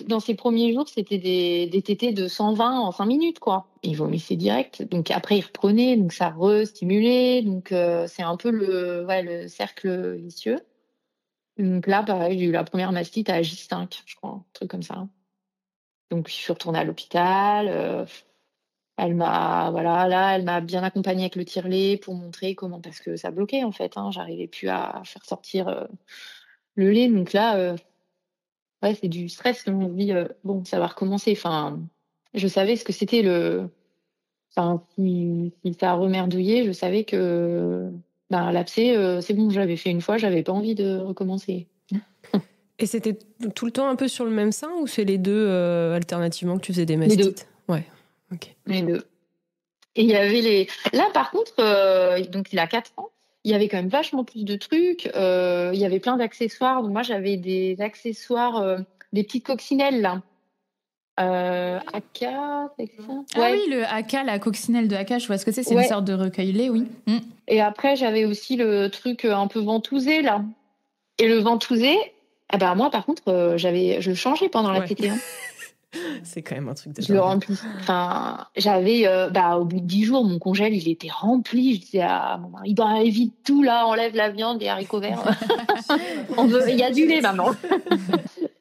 [SPEAKER 3] dans ses premiers jours, c'était des tétés de 120 en 5 minutes, quoi. Et il vomissait direct. Donc après, il reprenait, donc ça restimulait. Donc c'est un peu le cercle vicieux. Donc là, pareil, j'ai eu la première mastite à J5, je crois, un truc comme ça. Donc je suis retournée à l'hôpital. Elle m'a bien accompagnée avec le tire-lait pour montrer comment, parce que ça bloquait en fait. J'arrivais plus à faire sortir le lait. Donc là, ouais, c'est du stress. On se dit, bon, ça va recommencer. Enfin, je savais ce que c'était Enfin, si ça remerdouillait, je savais que l'abcès, c'est bon, je l'avais fait une fois, j'avais pas envie de recommencer.
[SPEAKER 1] Et c'était tout le temps un peu sur le même sein ou c'est les deux alternativement que tu faisais des
[SPEAKER 3] Les deux.
[SPEAKER 1] mastites? Ouais, ok.
[SPEAKER 3] Les deux. Et il y avait Là, par contre, donc il a 4 ans, il y avait quand même vachement plus de trucs. Il y avait plein d'accessoires. Donc moi, j'avais des accessoires, des petites coccinelles, là. AK, c'est ça?
[SPEAKER 2] Ouais. Oui, le AK, la coccinelle de AK, je vois ce que c'est. C'est une sorte de recueil-lait, oui.
[SPEAKER 3] Et après, j'avais aussi le truc un peu ventousé, là. Et le ventousé, moi, par contre, je le changeais pendant la tétée.
[SPEAKER 1] C'est quand même un truc de
[SPEAKER 3] Je le remplis. Enfin, j'avais, au bout de 10 jours, mon congèle, il était rempli. Je disais à mon mari, évite tout, là, enlève la viande, les haricots verts. Il y a du lait maintenant.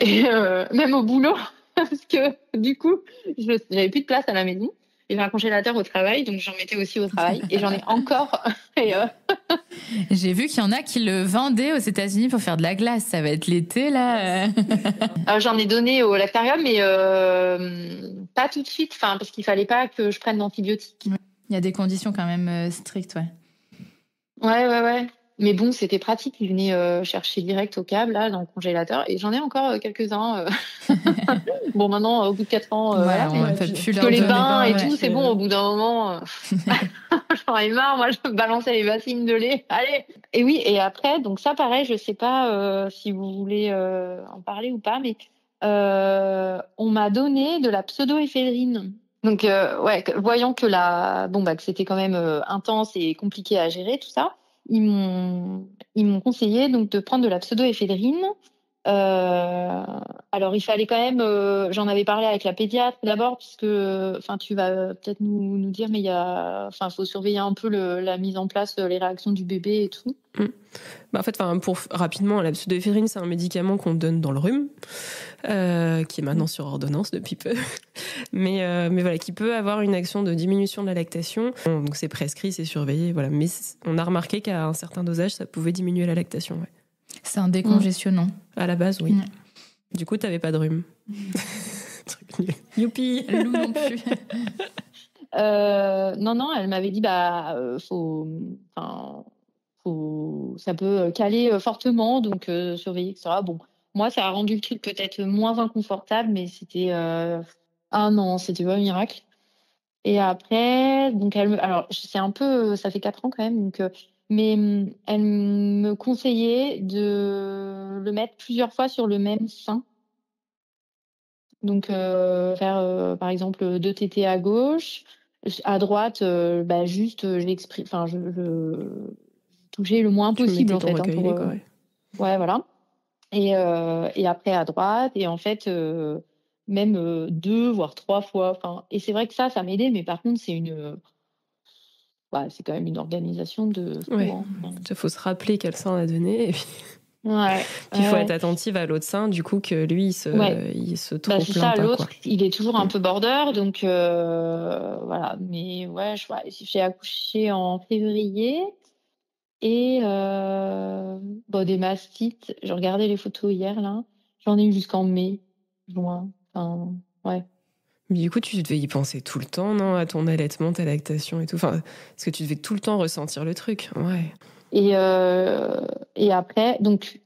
[SPEAKER 3] Et même au boulot, parce que du coup, j'avais plus de place à la maison. Il y avait un congélateur au travail, donc j'en mettais aussi au travail. Et j'en ai encore.
[SPEAKER 2] J'ai vu qu'il y en a qui le vendaient aux États-Unis pour faire de la glace. Ça va être l'été, là.
[SPEAKER 3] J'en ai donné au lactarium, mais pas tout de suite, parce qu'il fallait pas que je prenne d'antibiotiques.
[SPEAKER 2] Il y a des conditions quand même strictes, ouais.
[SPEAKER 3] Ouais. Mais bon, c'était pratique. Ils venaient chercher direct au câble, là, dans le congélateur. Et j'en ai encore quelques-uns. Bon, maintenant, au bout de 4 ans, que les bains et tout, c'est bon. Au bout d'un moment, j'en ai marre. Moi, je balançais les bassines de lait. Allez. Et oui, et après, donc ça, pareil, je sais pas si vous voulez en parler ou pas, mais on m'a donné de la pseudoéphédrine. Donc, voyant que que c'était quand même intense et compliqué à gérer, tout ça, ils m'ont conseillé donc de prendre de la pseudoéphédrine. Alors il fallait quand même, j'en avais parlé avec la pédiatre d'abord, puisque, tu vas peut-être nous dire, mais faut surveiller un peu la mise en place, les réactions du bébé et tout.
[SPEAKER 1] En fait, pour rapidement, la pseudoéphédrine, c'est un médicament qu'on donne dans le rhume, qui est maintenant sur ordonnance depuis peu, mais voilà, qui peut avoir une action de diminution de la lactation. Donc c'est prescrit, c'est surveillé, voilà. Mais on a remarqué qu'à un certain dosage, ça pouvait diminuer la lactation. Ouais.
[SPEAKER 2] C'est un décongestionnant.
[SPEAKER 1] À la base, oui. Du coup, t'avais pas de rhume. Truc nul. Youpi.
[SPEAKER 2] Lou non plus.
[SPEAKER 3] Non, elle m'avait dit ça peut caler fortement, donc surveiller, etc. Bon, moi, ça a rendu le truc peut-être moins inconfortable, mais c'était non, c'était pas un miracle. Et après, donc alors c'est un peu, ça fait 4 ans quand même, donc mais elle me conseillait de le mettre plusieurs fois sur le même sein. Donc faire par exemple 2 tétés à gauche, à droite, juste je touchais le moins possible en fait.
[SPEAKER 1] Ouais,
[SPEAKER 3] voilà. Et après à droite, et en fait même 2 voire 3 fois. Et c'est vrai que ça m'aidait, mais par contre c'est c'est quand même une organisation de fou.
[SPEAKER 1] Ouais. Il faut se rappeler quel sein on a donné. Et puis il faut être attentive à l'autre sein, du coup, que lui, il se trompe
[SPEAKER 3] c'est ça, l'autre, il est toujours un peu border, donc voilà. Mais j'ai accouché en février. Et des mastites, je regardais les photos hier, là. J'en ai eu jusqu'en mai, juin. Ouais.
[SPEAKER 1] Mais du coup, tu devais y penser tout le temps, non? À ton allaitement, ta lactation et tout. Parce que tu devais tout le temps ressentir le truc. Ouais.
[SPEAKER 3] Et après, donc,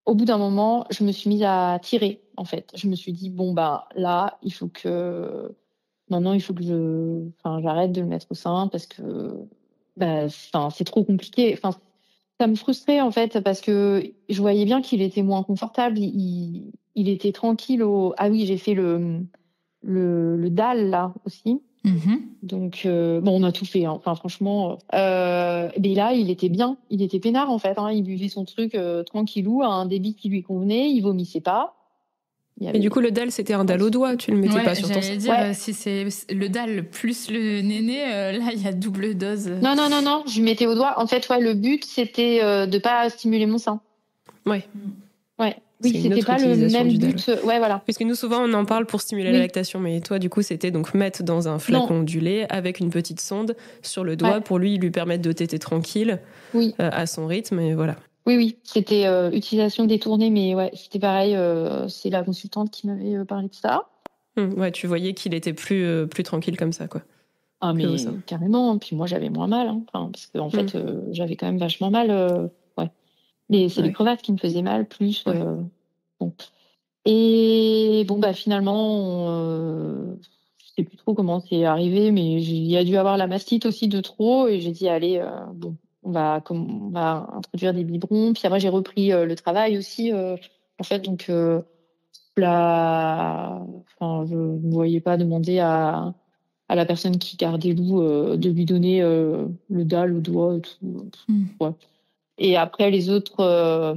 [SPEAKER 3] au bout d'un moment, je me suis mise à tirer, en fait. Je me suis dit, là, il faut que... Maintenant, il faut que j'arrête de le mettre au sein, parce que c'est trop compliqué. Ça me frustrait, en fait, parce que je voyais bien qu'il était moins confortable. Il était tranquille Ah oui, j'ai fait le dalle, là, aussi. Donc, on a tout fait. Franchement, mais là, il était bien. Il était peinard, en fait. Il buvait son truc tranquillou, à un débit qui lui convenait. Il vomissait pas.
[SPEAKER 1] Et du coup, le dalle, c'était un dalle au doigt. Tu le mettais pas sur ton sein.
[SPEAKER 2] J'allais dire, si c'est le dalle plus le néné, là, il y a double dose.
[SPEAKER 3] Non. Je lui mettais au doigt. En fait, le but, c'était de pas stimuler mon sein.
[SPEAKER 1] Ouais.
[SPEAKER 3] Ouais. Oui,
[SPEAKER 1] C'est une
[SPEAKER 3] c'était
[SPEAKER 1] autre
[SPEAKER 3] pas le
[SPEAKER 1] utilisation
[SPEAKER 3] même
[SPEAKER 1] du DAL.
[SPEAKER 3] but. Ouais, voilà.
[SPEAKER 1] Parce que nous, souvent, on en parle pour stimuler la lactation, mais toi, du coup, c'était donc mettre dans un flacon du lait avec une petite sonde sur le doigt pour lui permettre de téter tranquille à son rythme, et voilà.
[SPEAKER 3] Oui, c'était utilisation détournée, mais ouais, c'était pareil. C'est la consultante qui m'avait parlé de ça.
[SPEAKER 1] Ouais, tu voyais qu'il était plus tranquille comme ça, quoi.
[SPEAKER 3] Ah, mais carrément. Puis moi, j'avais moins mal, hein, parce qu'en fait, j'avais quand même vachement mal. C'est les crevasses qui me faisaient mal, plus. Bon. Et bon, finalement, je sais plus trop comment c'est arrivé, mais il y a dû avoir la mastite aussi de trop, et j'ai dit, allez, on va introduire des biberons. Puis après, j'ai repris le travail aussi, en fait, donc je ne voyais pas demander à la personne qui gardait Lou de lui donner le dalle au doigt et tout. Ouais. Et après, les autres,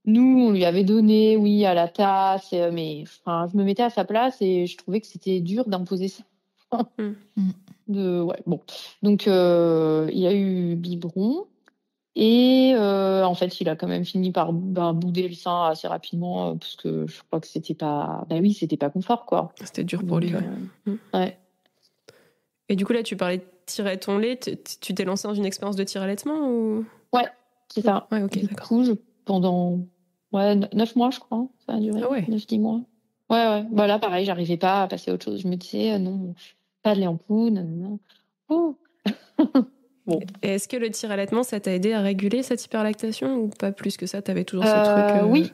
[SPEAKER 3] nous, on lui avait donné, oui, à la tasse, mais je me mettais à sa place et je trouvais que c'était dur d'imposer ça. Bon. Donc, il y a eu biberon. Et en fait, il a quand même fini par bouder le sein assez rapidement parce que je crois que c'était pas... c'était pas confort, quoi.
[SPEAKER 1] C'était dur pour lui,
[SPEAKER 3] ouais.
[SPEAKER 1] Et du coup, là, tu parlais de tirer ton lait. Tu t'es lancée dans une expérience de tir-allaitement ou...
[SPEAKER 3] Ouais, c'est ça.
[SPEAKER 1] Ouais, ok,
[SPEAKER 3] d'accord. Du coup, pendant 9 mois, je crois, ça a duré. 9-10 mois. Ouais. Bah là, pareil, j'arrivais pas à passer à autre chose. Je me disais, non, pas de lait en poudre. Oh.
[SPEAKER 1] Bon. Et est-ce que le tir-allaitement, ça t'a aidé à réguler cette hyperlactation ou pas plus que ça? T'avais toujours ce truc
[SPEAKER 3] Oui.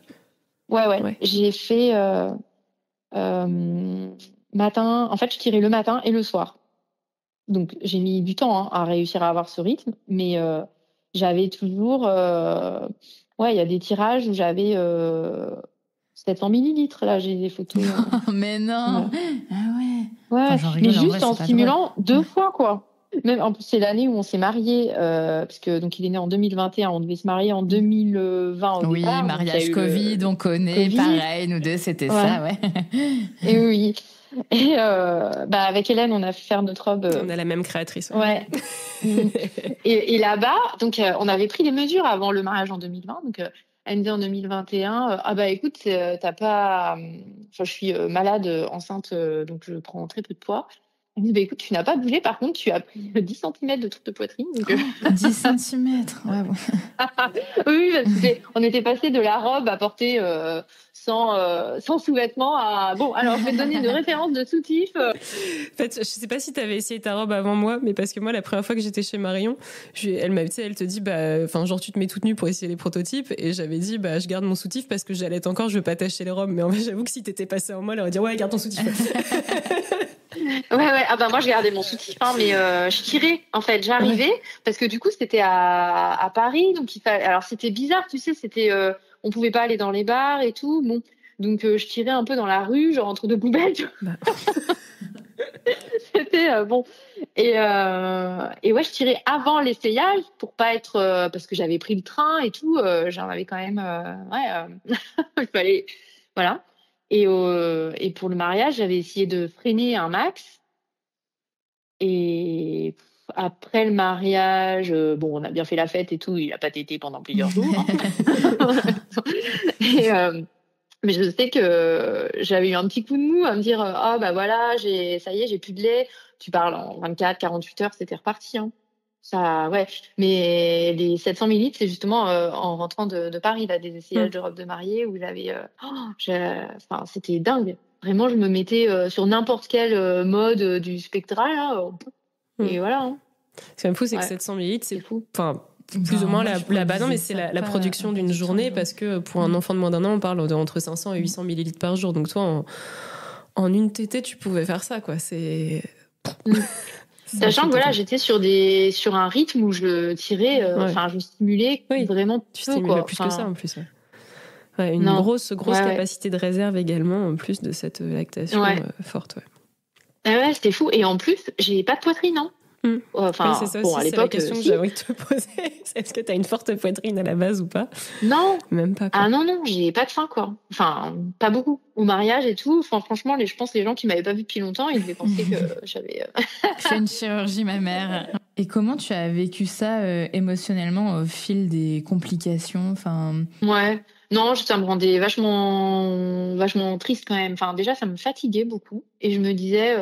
[SPEAKER 3] Ouais. J'ai fait matin. En fait, je tirais le matin et le soir. Donc, j'ai mis du temps à réussir à avoir ce rythme, mais j'avais toujours... il y a des tirages où j'avais 700 millilitres. Là, j'ai des photos.
[SPEAKER 2] Mais non.
[SPEAKER 3] Ah ouais. Mais juste en stimulant 2 fois, quoi. Même, en plus, c'est l'année où on s'est mariés, parce que donc il est né en 2021, on devait se marier en 2020 au départ.
[SPEAKER 2] Oui, mariage Covid, on connaît, pareil, nous deux, c'était ça, ouais.
[SPEAKER 3] Et oui. Et avec Hélène, on a fait faire notre robe.
[SPEAKER 1] On a la même créatrice.
[SPEAKER 3] Ouais. et là-bas, donc on avait pris les mesures avant le mariage en 2020. Donc elle me dit en 2021, écoute, t'as pas. Je suis malade, enceinte, donc je prends très peu de poids. Elle me dit, écoute, tu n'as pas bougé, par contre, tu as pris 10 cm de truc de poitrine. Donc,
[SPEAKER 2] 10 cm, ouais.
[SPEAKER 3] Oui, parce qu'on était passé de la robe à porter sans sous-vêtements à... Bon, alors je vais te donner une référence de soutif.
[SPEAKER 1] En fait, je sais pas si t'avais essayé ta robe avant moi, mais parce que moi, la première fois que j'étais chez Marion, elle te dit, genre tu te mets toute nue pour essayer les prototypes, et j'avais dit, je garde mon soutif parce que j'allaite encore, je veux pas tâcher les robes. Mais en fait, j'avoue que si t'étais passé en moi, elle aurait dit, ouais, garde ton soutif.
[SPEAKER 3] Ouais. Moi, je gardais mon soutif, mais je tirais, en fait. J'arrivais, parce que du coup, c'était à Paris, donc il fallait... Alors, c'était bizarre, tu sais, on pouvait pas aller dans les bars et tout, bon. Donc, je tirais un peu dans la rue, genre entre deux poubelles. C'était bon. Et ouais, je tirais avant l'essayage pour pas être... parce que j'avais pris le train et tout, j'en avais quand même... il fallait... Voilà. Et pour le mariage, j'avais essayé de freiner un max. Et après le mariage, on a bien fait la fête et tout. Il a pas tété pendant plusieurs jours. Mais je sais que j'avais eu un petit coup de mou à me dire voilà, ça y est, j'ai plus de lait. Tu parles en 24-48 heures, c'était reparti. Ça, ouais. Mais les 700 millilitres, c'est justement en rentrant de Paris, là, des essayages de robe de mariée où j'avais... c'était dingue. Vraiment, je me mettais sur n'importe quel mode du spectral, là. Et voilà.
[SPEAKER 1] C'est même fou, c'est que 700 millilitres, c'est fou. Enfin, plus ou moins mais c'est la production d'une journée, parce que pour un enfant de moins d'1 an, on parle entre 500 et 800 millilitres par jour. Donc toi, en une tétée, tu pouvais faire ça, quoi. C'est...
[SPEAKER 3] Sachant que voilà, j'étais sur un rythme où je tirais, je stimulais vraiment
[SPEAKER 1] tu stimulais plus que ça en plus. Ouais, une grosse capacité de réserve également, en plus de cette lactation forte.
[SPEAKER 3] Ouais, c'était fou. Et en plus, j'ai pas de poitrine, non. Enfin,
[SPEAKER 1] c'est ça
[SPEAKER 3] bon,
[SPEAKER 1] aussi,
[SPEAKER 3] à
[SPEAKER 1] c'est la
[SPEAKER 3] l'époque,
[SPEAKER 1] question que
[SPEAKER 3] si.
[SPEAKER 1] j'ai envie de te poser. Est-ce que tu as une forte poitrine à la base ou pas?
[SPEAKER 3] Non,
[SPEAKER 1] Même pas, quoi.
[SPEAKER 3] ah non, non, j'ai pas de faim, quoi. Enfin, pas beaucoup. Au mariage et tout, enfin, franchement, je pense que les gens qui m'avaient pas vu depuis longtemps, ils devaient penser que j'avais...
[SPEAKER 2] Fait une chirurgie mammaire. Et comment tu as vécu ça émotionnellement au fil des complications? Enfin,
[SPEAKER 3] Ouais. Non, ça me rendait vachement triste quand même. Enfin, déjà, ça me fatiguait beaucoup. Et je me disais,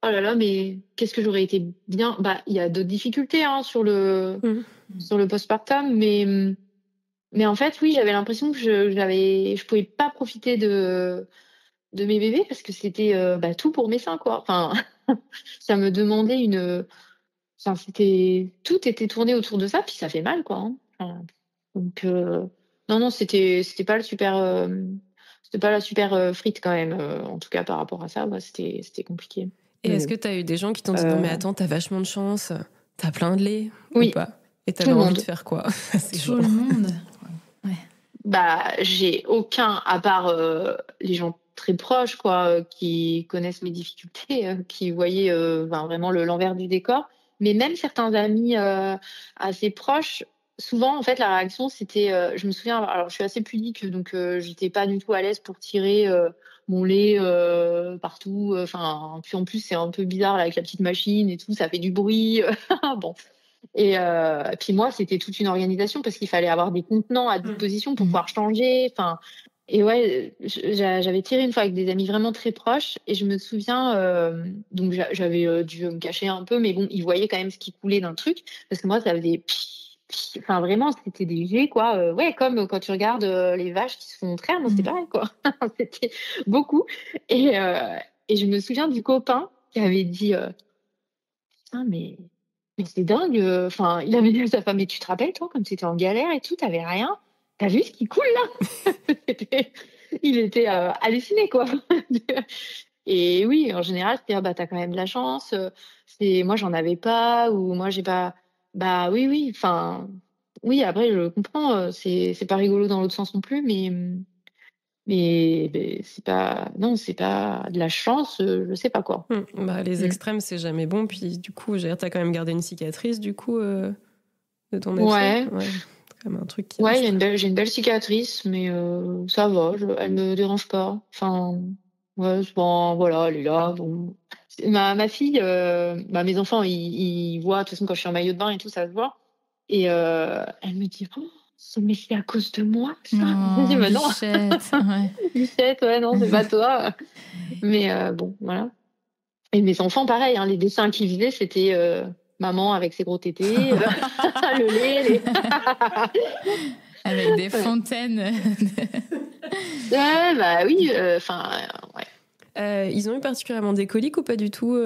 [SPEAKER 3] oh là là, mais qu'est-ce que j'aurais été bien. Bah, il y a d'autres difficultés hein,
[SPEAKER 1] Mm.
[SPEAKER 3] sur le postpartum, mais en fait, oui, j'avais l'impression que je pouvais pas profiter de mes bébés parce que c'était tout pour mes seins, quoi. Enfin, ça me demandait enfin, tout était tourné autour de ça, puis ça fait mal, quoi. Hein. Enfin, donc, non, non, c'était pas c'était pas la super frite quand même. En tout cas, par rapport à ça, c'était compliqué.
[SPEAKER 1] Et
[SPEAKER 3] Mais
[SPEAKER 1] est-ce
[SPEAKER 3] bon.
[SPEAKER 1] que tu as eu des gens qui t'ont dit non, mais
[SPEAKER 3] Euh,
[SPEAKER 1] attends, t'as vachement de chance, t'as plein de lait ou
[SPEAKER 3] oui,
[SPEAKER 1] pas? Et
[SPEAKER 3] tout
[SPEAKER 1] t'avais
[SPEAKER 3] le
[SPEAKER 1] envie de
[SPEAKER 3] monde.
[SPEAKER 1] faire quoi à ces
[SPEAKER 2] tout
[SPEAKER 1] gens?
[SPEAKER 2] le monde.
[SPEAKER 3] Bah, j'ai aucun, à part les gens très proches, quoi, qui connaissent mes difficultés, qui voyaient vraiment l'envers du décor. Mais même certains amis assez proches, souvent, en fait, la réaction, c'était, je me souviens, alors je suis assez pudique, donc j'étais pas du tout à l'aise pour tirer mon lait partout. Enfin, puis en plus, c'est un peu bizarre là, avec la petite machine et tout, ça fait du bruit. Bon. Et puis moi, c'était toute une organisation parce qu'il fallait avoir des contenants à disposition pour pouvoir changer. Enfin, et ouais, j'avais tiré une fois avec des amis vraiment très proches et je me souviens, donc j'avais dû me cacher un peu, mais bon, ils voyaient quand même ce qui coulait d'un truc parce que moi, ça faisait enfin vraiment, c'était des jets quoi. Ouais, comme quand tu regardes les vaches qui se font traire, moi c'était pareil quoi. C'était beaucoup. Et, euh, et je me souviens du copain qui avait dit, putain, mais c'est dingue. Enfin, il avait dit à sa femme, mais tu te rappelles, toi, comme tu étais en galère et tout, t'avais rien. T'as vu ce qui coule là? Il était halluciné, quoi. Et oui, en général, c'est bah t'as quand même de la chance. C'est moi j'en avais pas ou moi j'ai pas. Bah oui, oui. Enfin, oui. Après, je comprends. C'est pas rigolo dans l'autre sens non plus, mais c'est pas non, c'est pas de la chance. Je sais pas quoi.
[SPEAKER 1] Bah, les extrêmes, c'est jamais bon. Puis du coup, t'as quand même gardé une cicatrice du coup de ton accès.
[SPEAKER 3] Ouais.
[SPEAKER 1] Ouais, c'est quand même un truc qui
[SPEAKER 3] Ouais,
[SPEAKER 1] reste.
[SPEAKER 3] j'ai une belle cicatrice, mais ça va, elle me dérange pas. Enfin, ouais, bon, voilà, elle est là. Bon. Ma fille, mes enfants, ils voient, de toute façon, quand je suis en maillot de bain et tout, ça se voit. Et elle me dit, oh, mais c'est à cause de moi, ça. Je
[SPEAKER 2] Oh,
[SPEAKER 3] dis, bah non,
[SPEAKER 2] bichette. Ouais.
[SPEAKER 3] Lucette, ouais, non, c'est pas toi. Mais bon, voilà. Et mes enfants, pareil, hein, les dessins qu'ils faisaient, c'était maman avec ses gros tétés, le lait,
[SPEAKER 2] Avec des fontaines.
[SPEAKER 3] Ouais, bah oui, enfin, ouais.
[SPEAKER 1] Ils ont eu particulièrement des coliques ou pas du tout,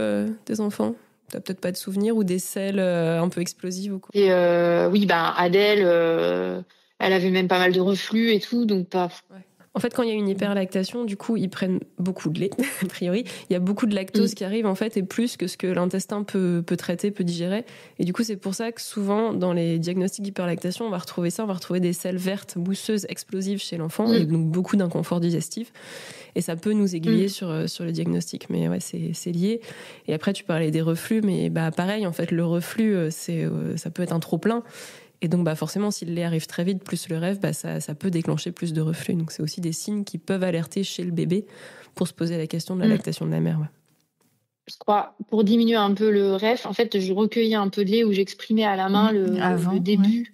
[SPEAKER 1] tes enfants? T'as peut-être pas de souvenirs ou des selles un peu explosives ou quoi?
[SPEAKER 3] Et oui, bah Adèle, elle avait même pas mal de reflux et tout, donc pas.
[SPEAKER 1] Ouais. En fait, quand il y a une hyperlactation, du coup, ils prennent beaucoup de lait, a priori. Il y a beaucoup de lactose qui arrive, en fait, et plus que ce que l'intestin peut traiter, peut digérer. Et du coup, c'est pour ça que souvent, dans les diagnostics d'hyperlactation, on va retrouver ça, on va retrouver des selles vertes, mousseuses, explosives chez l'enfant, et donc beaucoup d'inconfort digestif. Et ça peut nous aiguiller sur le diagnostic. Mais ouais, c'est lié. Et après, tu parlais des reflux, mais bah, pareil, en fait, le reflux, ça peut être un trop-plein. Et donc, bah, forcément, si le lait arrive très vite, plus le rêve, bah, ça peut déclencher plus de reflux. Donc, c'est aussi des signes qui peuvent alerter chez le bébé pour se poser la question de la lactation de la mère. Ouais.
[SPEAKER 3] Je crois, pour diminuer un peu le rêve, en fait, je recueillais un peu de lait où j'exprimais à la main
[SPEAKER 2] Avant,
[SPEAKER 3] le début.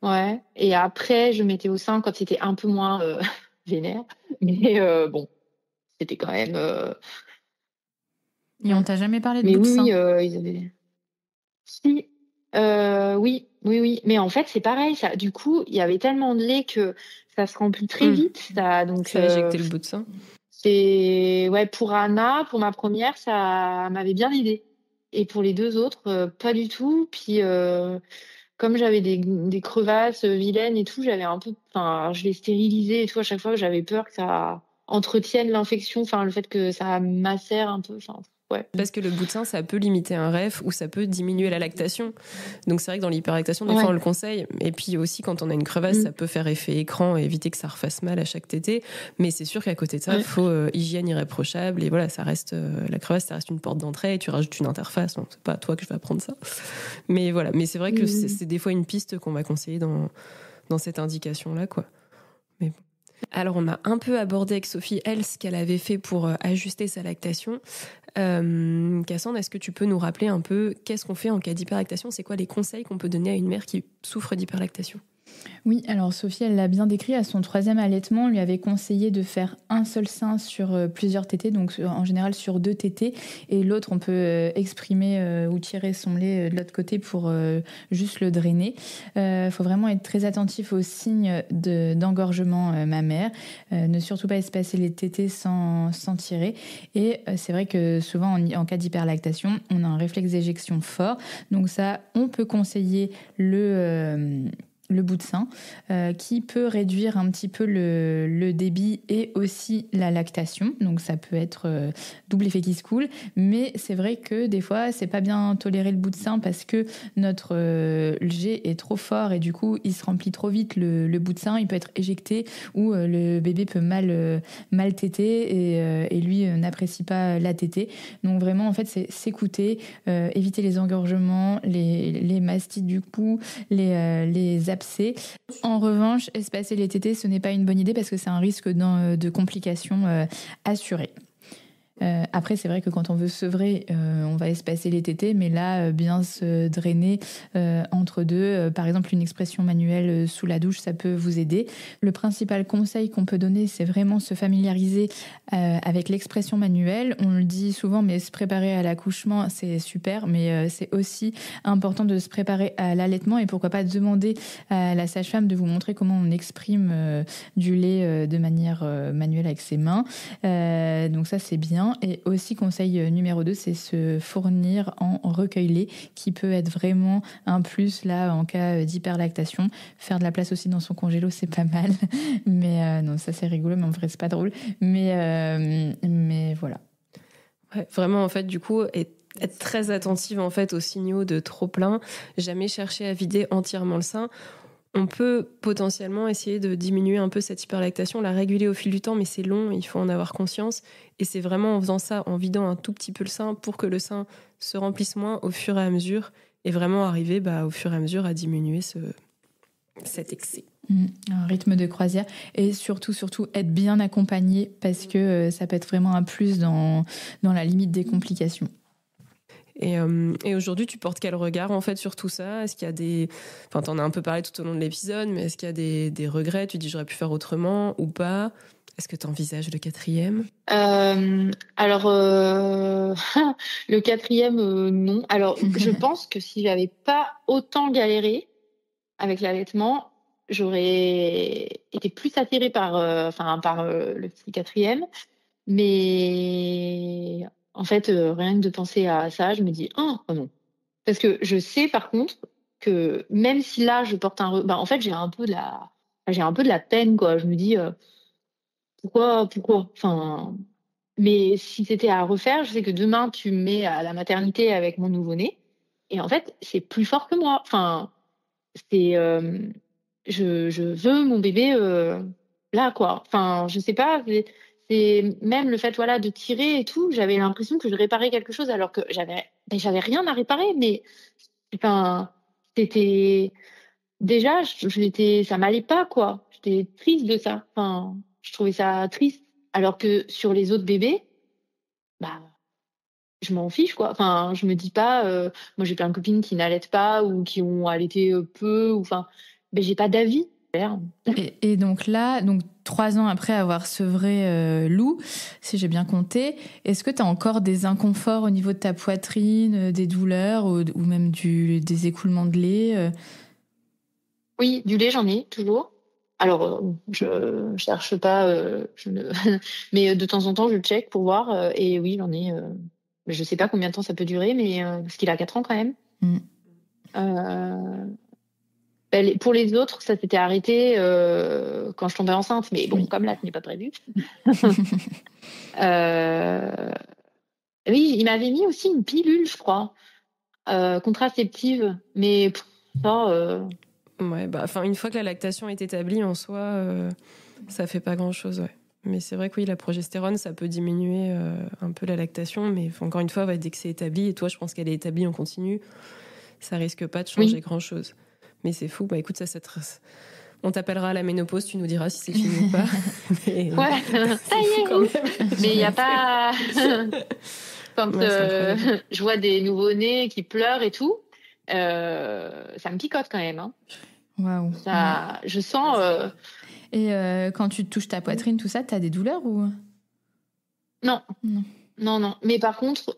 [SPEAKER 2] Ouais.
[SPEAKER 3] Ouais. Et après, je mettais au sein quand c'était un peu moins vénère. Mais bon, c'était quand même.
[SPEAKER 2] Et on t'a jamais parlé de
[SPEAKER 3] Mais
[SPEAKER 2] bout de
[SPEAKER 3] oui,
[SPEAKER 2] sein?
[SPEAKER 3] oui, ils avaient. Si, oui, oui, oui. Mais en fait, c'est pareil. Ça, du coup, il y avait tellement de lait que ça se remplit très vite. Ça, donc,
[SPEAKER 1] Ça a éjecté le bout de sein.
[SPEAKER 3] c'est ouais pour Anna, pour ma première, ça m'avait bien aidé. Et pour les deux autres, pas du tout. Puis comme j'avais des crevasses vilaines et tout, j'avais un peu, enfin, je les stérilisais et tout à chaque fois. J'avais peur que ça entretienne l'infection, enfin le fait que ça macère un peu. Enfin, Ouais.
[SPEAKER 1] Parce que le bout de sein, ça peut limiter un REF ou ça peut diminuer la lactation. Donc c'est vrai que dans l'hyperlactation, des fois on le conseille. Et puis aussi quand on a une crevasse, ça peut faire effet écran et éviter que ça refasse mal à chaque tétée. Mais c'est sûr qu'à côté de ça, il faut hygiène irréprochable. Et voilà, ça reste la crevasse, ça reste une porte d'entrée et tu rajoutes une interface. Donc c'est pas à toi que je vais apprendre ça. Mais voilà, mais c'est vrai que c'est des fois une piste qu'on va conseiller dans cette indication-là, quoi. Mais bon. Alors, on a un peu abordé avec Sophie, elle, ce qu'elle avait fait pour ajuster sa lactation. Cassandre, est-ce que tu peux nous rappeler un peu qu'est-ce qu'on fait en cas d'hyperlactation ? C'est quoi les conseils qu'on peut donner à une mère qui souffre d'hyperlactation ?
[SPEAKER 2] Oui, alors Sophie, elle l'a bien décrit. À son 3e allaitement, on lui avait conseillé de faire un seul sein sur plusieurs tétées, donc en général sur 2 tétées, et l'autre, on peut exprimer ou tirer son lait de l'autre côté pour juste le drainer. Faut vraiment être très attentif aux signes d'engorgement mammaire, ne surtout pas espacer les tétées sans tirer. Et c'est vrai que souvent, en cas d'hyperlactation, on a un réflexe d'éjection fort. Donc ça, on peut conseiller le bout de sein, qui peut réduire un petit peu le débit et aussi la lactation. Donc ça peut être double effet qui se coule. Mais c'est vrai que des fois, c'est pas bien toléré le bout de sein parce que notre jet est trop fort et du coup, il se remplit trop vite le bout de sein. Il peut être éjecté ou le bébé peut mal téter et lui n'apprécie pas la tétée. Donc vraiment, en fait, c'est s'écouter, éviter les engorgements, les mastites du cou, les abcès. En revanche, espacer les tétées, ce n'est pas une bonne idée parce que c'est un risque de complications assuré. Après, c'est vrai que quand on veut sevrer, on va espacer les tétées, mais là, bien se drainer entre deux. Par exemple, une expression manuelle sous la douche, ça peut vous aider. Le principal conseil qu'on peut donner, c'est vraiment se familiariser avec l'expression manuelle. On le dit souvent, mais se préparer à l'accouchement, c'est super, mais c'est aussi important de se préparer à l'allaitement et pourquoi pas demander à la sage-femme de vous montrer comment on exprime du lait de manière manuelle avec ses mains. Donc ça, c'est bien. Et aussi, conseil numéro 2, c'est se fournir en recueil-lait, qui peut être vraiment un plus là en cas d'hyperlactation. Faire de la place aussi dans son congélo, c'est pas mal. Mais non, ça c'est rigolo, mais en vrai, c'est pas drôle. Mais voilà.
[SPEAKER 1] Ouais, vraiment, en fait, du coup, être très attentive en fait aux signaux de trop plein. Jamais chercher à vider entièrement le sein. On peut potentiellement essayer de diminuer un peu cette hyperlactation, la réguler au fil du temps, mais c'est long, il faut en avoir conscience. Et c'est vraiment en faisant ça, en vidant un tout petit peu le sein pour que le sein se remplisse moins au fur et à mesure et vraiment arriver au fur et à mesure à diminuer cet excès.
[SPEAKER 2] Un rythme de croisière et surtout être bien accompagné parce que ça peut être vraiment un plus dans la limite des complications.
[SPEAKER 1] Et aujourd'hui, tu portes quel regard en fait sur tout ça ? Est-ce qu'il y a des... Enfin, t'en as un peu parlé tout au long de l'épisode, mais est-ce qu'il y a des regrets ? Tu dis j'aurais pu faire autrement ou pas ? Est-ce que tu envisages le 4e ?
[SPEAKER 3] Alors, le 4e, non. Alors, je pense que si j'avais pas autant galéré avec l'allaitement, j'aurais été plus attirée par le petit 4e. Mais en fait, rien que de penser à ça, je me dis oh non. Parce que je sais par contre que même si là je porte en fait j'ai un peu de la peine quoi. Je me dis pourquoi enfin, mais si c'était à refaire, je sais que demain tu me mets à la maternité avec mon nouveau-né et en fait c'est plus fort que moi. Enfin c'est je veux mon bébé là quoi. Enfin je sais pas. C'est même le fait voilà de tirer et tout, j'avais l'impression que je réparais quelque chose alors que j'avais rien à réparer, mais enfin c'était déjà ça m'allait pas quoi, j'étais triste de ça, enfin je trouvais ça triste alors que sur les autres bébés bah je m'en fiche quoi, enfin je me dis pas moi j'ai plein de copines qui n'allaitent pas ou qui ont allaité peu ou enfin mais j'ai pas d'avis.
[SPEAKER 2] Et donc là, 3 ans après avoir sevré Lou, si j'ai bien compté, est-ce que tu as encore des inconforts au niveau de ta poitrine, des douleurs ou même des écoulements de lait
[SPEAKER 3] Oui, du lait, j'en ai toujours. Alors, je cherche pas, mais de temps en temps, je check pour voir. Et oui, j'en ai. Je sais pas combien de temps ça peut durer, mais parce qu'il a 4 ans quand même. Pour les autres, ça s'était arrêté quand je tombais enceinte. Mais bon, comme là, ce n'est pas prévu. Oui, il m'avait mis aussi une pilule, je crois, contraceptive, mais ça.
[SPEAKER 1] Ouais, bah, enfin, une fois que la lactation est établie en soi, ça fait pas grand-chose, ouais. Mais c'est vrai que oui, la progestérone, ça peut diminuer un peu la lactation, mais encore une fois, ouais, dès que c'est établi, et toi, je pense qu'elle est établie en continu, ça risque pas de changer
[SPEAKER 3] Oui.
[SPEAKER 1] grand-chose. Mais c'est fou, bah écoute, on t'appellera à la ménopause, tu nous diras si c'est fini ou pas. Mais
[SPEAKER 3] Ouais, ça y
[SPEAKER 1] fou
[SPEAKER 3] est.
[SPEAKER 1] quand même.
[SPEAKER 3] Mais il n'y a pas. Quand
[SPEAKER 1] Ouais, c'est incroyable.
[SPEAKER 3] je vois des nouveau-nés qui pleurent et tout, ça me picote quand même. Hein.
[SPEAKER 2] Waouh.
[SPEAKER 3] Ça, je sens.
[SPEAKER 2] Et quand tu te touches ta poitrine, tout ça, t'as des douleurs ou
[SPEAKER 3] Non,
[SPEAKER 2] non?
[SPEAKER 3] non. Mais par contre,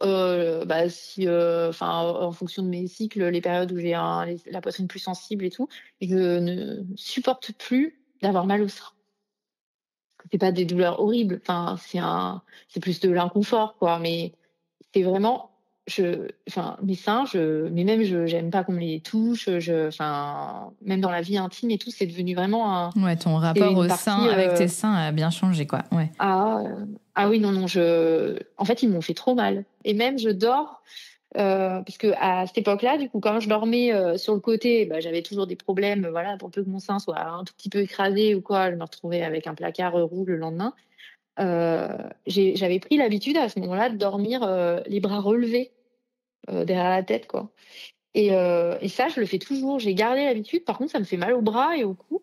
[SPEAKER 3] si, en fonction de mes cycles, les périodes où j'ai la poitrine plus sensible et tout, je ne supporte plus d'avoir mal au sein. C'est pas des douleurs horribles. Enfin, c'est plus de l'inconfort, quoi. Mais c'est vraiment, mes seins, j'aime pas qu'on me les touche. Même dans la vie intime et tout, c'est devenu vraiment
[SPEAKER 2] Ouais, ton
[SPEAKER 3] c'est
[SPEAKER 2] rapport
[SPEAKER 3] une
[SPEAKER 2] au sein
[SPEAKER 3] partie.
[SPEAKER 2] avec tes seins a bien changé, quoi. Ouais.
[SPEAKER 3] Ah oui, non, en fait, ils m'ont fait trop mal. Et même, je dors. Parce que à cette époque-là, du coup, quand je dormais sur le côté, j'avais toujours des problèmes, voilà, pour peu que mon sein soit un tout petit peu écrasé ou quoi, je me retrouvais avec un placard rouge le lendemain. J'avais pris l'habitude à ce moment-là de dormir les bras relevés derrière la tête, quoi. Et ça, je le fais toujours. J'ai gardé l'habitude. Par contre, ça me fait mal au bras et au cou.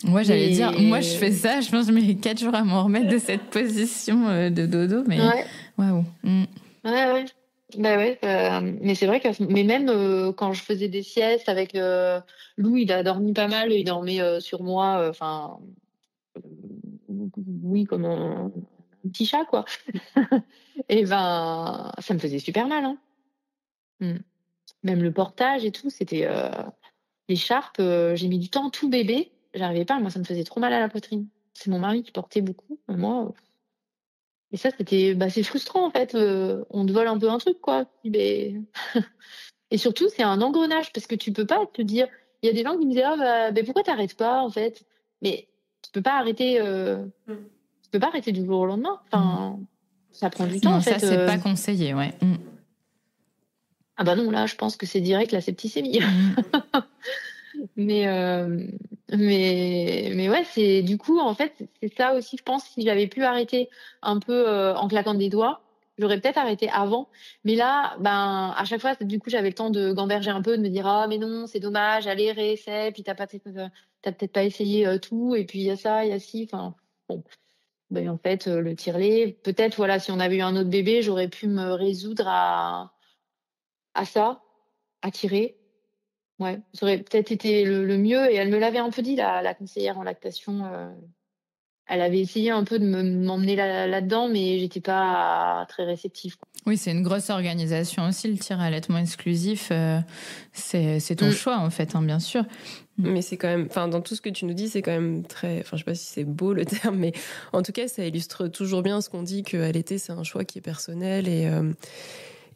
[SPEAKER 2] Ouais, j'allais dire, moi je
[SPEAKER 3] Mais
[SPEAKER 2] fais ça, je pense que je mets 4 jours à m'en remettre de cette position de dodo, mais
[SPEAKER 3] ouais,
[SPEAKER 2] waouh.
[SPEAKER 3] ouais. Bah ouais, mais c'est vrai que mais même quand je faisais des siestes avec Lou, il a dormi pas mal, il dormait sur moi, oui, comme un petit chat, quoi. Et ben, ça me faisait super mal, hein. Mm. Même le portage et tout, c'était l'écharpe, j'ai mis du temps tout bébé, j'arrivais pas, moi ça me faisait trop mal à la poitrine. C'est mon mari qui portait beaucoup, moi. Et ça, c'est frustrant en fait. On te vole un peu un truc, quoi. Mais et surtout, c'est un engrenage parce que tu peux pas te dire. Il y a des gens qui me disaient pourquoi t'arrêtes pas en fait. Mais tu peux pas arrêter. Tu peux pas arrêter du jour au lendemain. Enfin, ça prend du temps
[SPEAKER 2] Non,
[SPEAKER 3] en
[SPEAKER 2] ça
[SPEAKER 3] fait.
[SPEAKER 2] c'est pas conseillé, ouais.
[SPEAKER 3] Ah bah non, là, je pense que c'est direct la septicémie. Mais, mais ouais, c'est du coup, en fait, c'est ça aussi, je pense, si j'avais pu arrêter un peu en claquant des doigts, j'aurais peut-être arrêté avant. Mais là, à chaque fois, du coup, j'avais le temps de gamberger un peu, de me dire, ah, mais non, c'est dommage, allez, réessaie, puis t'as peut-être pas essayé tout, et puis il y a ça, il y a ci, enfin, bon. Ben, en fait, le tire-lait, peut-être, voilà, si on avait eu un autre bébé, j'aurais pu me résoudre à ça, à tirer. Ouais, ça aurait peut-être été le mieux. Et elle me l'avait un peu dit, la conseillère en lactation. Elle avait essayé un peu de m'emmener là-dedans, mais j'étais pas très réceptive, quoi.
[SPEAKER 2] Oui, c'est une grosse organisation aussi, le tir à allaitement exclusif. C'est ton choix, en fait, hein, bien sûr.
[SPEAKER 1] Mais c'est quand même, enfin, dans tout ce que tu nous dis, c'est quand même très, enfin, je sais pas si c'est beau le terme, mais en tout cas, ça illustre toujours bien ce qu'on dit qu'allaiter, c'est un choix qui est personnel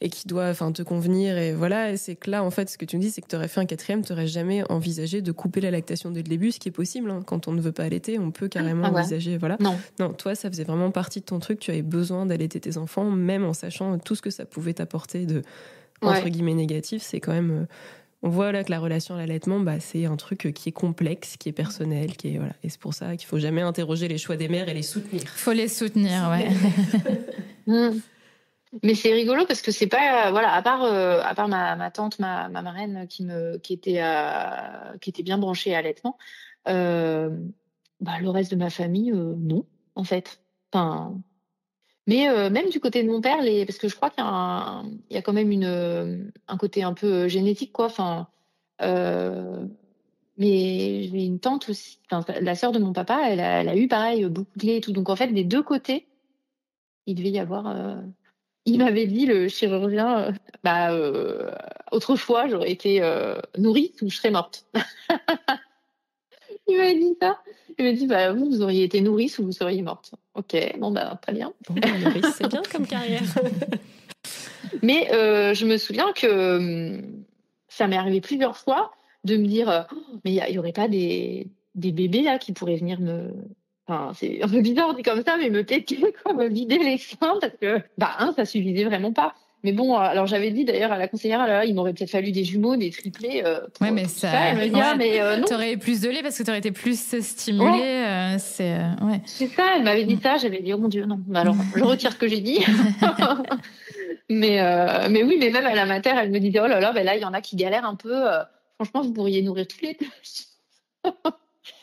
[SPEAKER 1] et qui doit, enfin, te convenir. Et voilà, et c'est que là, en fait, ce que tu me dis, c'est que tu aurais fait un quatrième, tu n'aurais jamais envisagé de couper la lactation dès le début, ce qui est possible. Hein. Quand on ne veut pas allaiter, on peut carrément
[SPEAKER 3] Ouais.
[SPEAKER 1] envisager, voilà.
[SPEAKER 3] Non.
[SPEAKER 1] Non, toi, ça faisait vraiment partie de ton truc. Tu avais besoin d'allaiter tes enfants, même en sachant tout ce que ça pouvait t'apporter de, entre guillemets, négatif. C'est quand même... On voit là que la relation à l'allaitement, c'est un truc qui est complexe, qui est personnel, qui est voilà. Et c'est pour ça qu'il faut jamais interroger les choix des mères et les soutenir.
[SPEAKER 2] Faut les soutenir, ouais.
[SPEAKER 3] Mais c'est rigolo parce que c'est pas voilà, à part ma tante, ma marraine qui était bien branchée à l'allaitement, le reste de ma famille non, en fait. Enfin, mais même du côté de mon père, parce que je crois qu'il y a quand même un côté un peu génétique, quoi. Enfin, mais j'ai une tante aussi, la sœur de mon papa, elle a eu pareil beaucoup de lait et tout. Donc en fait, des deux côtés, il devait y avoir. Il m'avait dit, le chirurgien, autrefois j'aurais été nourrice ou je serais morte. Il m'avait dit ça. Il m'a dit, vous auriez été nourrice ou vous seriez morte. Ok, bon très bien.
[SPEAKER 1] Bon, nourrice, c'est bien comme carrière.
[SPEAKER 3] Mais je me souviens que ça m'est arrivé plusieurs fois de me dire, mais il y aurait pas des bébés là qui pourraient venir Enfin, c'est un peu bizarre dit comme ça, mais me téter, quoi, me vider les seins parce que, ça suffisait vraiment pas. Mais bon, alors j'avais dit d'ailleurs à la conseillère, là, il m'aurait peut-être fallu des jumeaux, des triplés.
[SPEAKER 2] Ouais, mais ça.
[SPEAKER 3] Elle me dit, mais non.
[SPEAKER 2] T'aurais eu plus de lait parce que t'aurais été plus stimulée.
[SPEAKER 3] Ouais.
[SPEAKER 2] Ouais.
[SPEAKER 3] C'est ça, elle m'avait dit ça, j'avais dit, oh mon Dieu, non. Bah alors, je retire ce que j'ai dit. mais oui, mais même à la mater, elle me disait, oh là là, ben là, il y en a qui galèrent un peu. Franchement, vous pourriez nourrir tous les deux.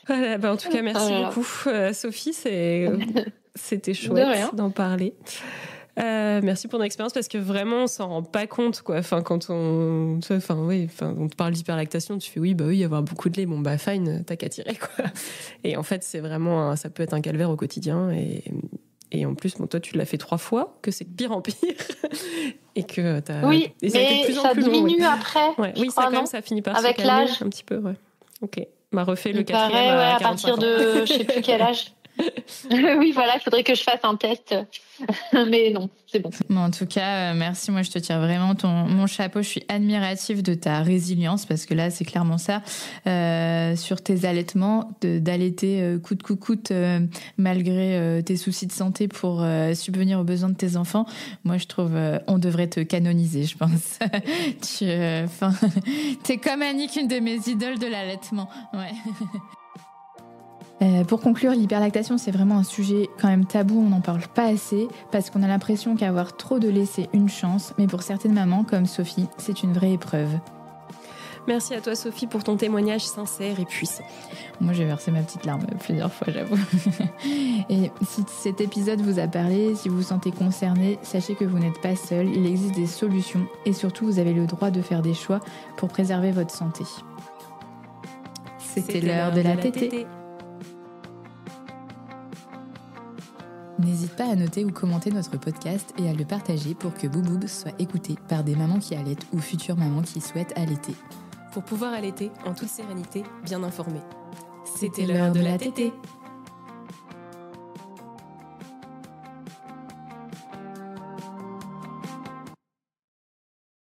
[SPEAKER 1] Voilà, en tout cas, merci beaucoup, Sophie. C'était chouette d'en parler. Merci pour ton expérience parce que vraiment on s'en rend pas compte quoi. Enfin quand on te parle d'hyperlactation, tu fais oui il va y avoir beaucoup de lait, bon fine, t'as qu'à tirer quoi. Et en fait c'est vraiment ça peut être un calvaire au quotidien et en plus toi tu l'as fait 3 fois, que c'est de pire en pire et que t'as
[SPEAKER 3] et ça,
[SPEAKER 1] mais
[SPEAKER 3] ça diminue après.
[SPEAKER 1] Oui ça quand même ça finit par
[SPEAKER 3] avec
[SPEAKER 1] se calmer
[SPEAKER 3] l'âge
[SPEAKER 1] un petit peu Ok. M'a refait le 4e
[SPEAKER 3] à partir de je sais plus quel âge. Oui, voilà, il faudrait que je fasse un test. Mais non, c'est bon.
[SPEAKER 2] Bon, en tout cas, merci. Moi, je te tire vraiment mon chapeau. Je suis admirative de ta résilience parce que là, c'est clairement ça. Sur tes allaitements, d'allaiter coûte que coûte malgré tes soucis de santé pour subvenir aux besoins de tes enfants. Moi, je trouve on devrait te canoniser, je pense. T'es comme Annick, une de mes idoles de l'allaitement. Ouais. Pour conclure, l'hyperlactation, c'est vraiment un sujet quand même tabou, on n'en parle pas assez, parce qu'on a l'impression qu'avoir trop de lait, c'est une chance, mais pour certaines mamans, comme Sophie, c'est une vraie épreuve.
[SPEAKER 1] Merci à toi, Sophie, pour ton témoignage sincère et puissant.
[SPEAKER 2] Moi, j'ai versé ma petite larme plusieurs fois, j'avoue. Et si cet épisode vous a parlé, si vous vous sentez concerné, sachez que vous n'êtes pas seul, il existe des solutions, et surtout, vous avez le droit de faire des choix pour préserver votre santé. C'était l'heure de la tétée. N'hésite pas à noter ou commenter notre podcast et à le partager pour que Bouboub soit écouté par des mamans qui allaitent ou futures mamans qui souhaitent allaiter.
[SPEAKER 1] Pour pouvoir allaiter en toute sérénité, bien informée. C'était l'heure de la tétée.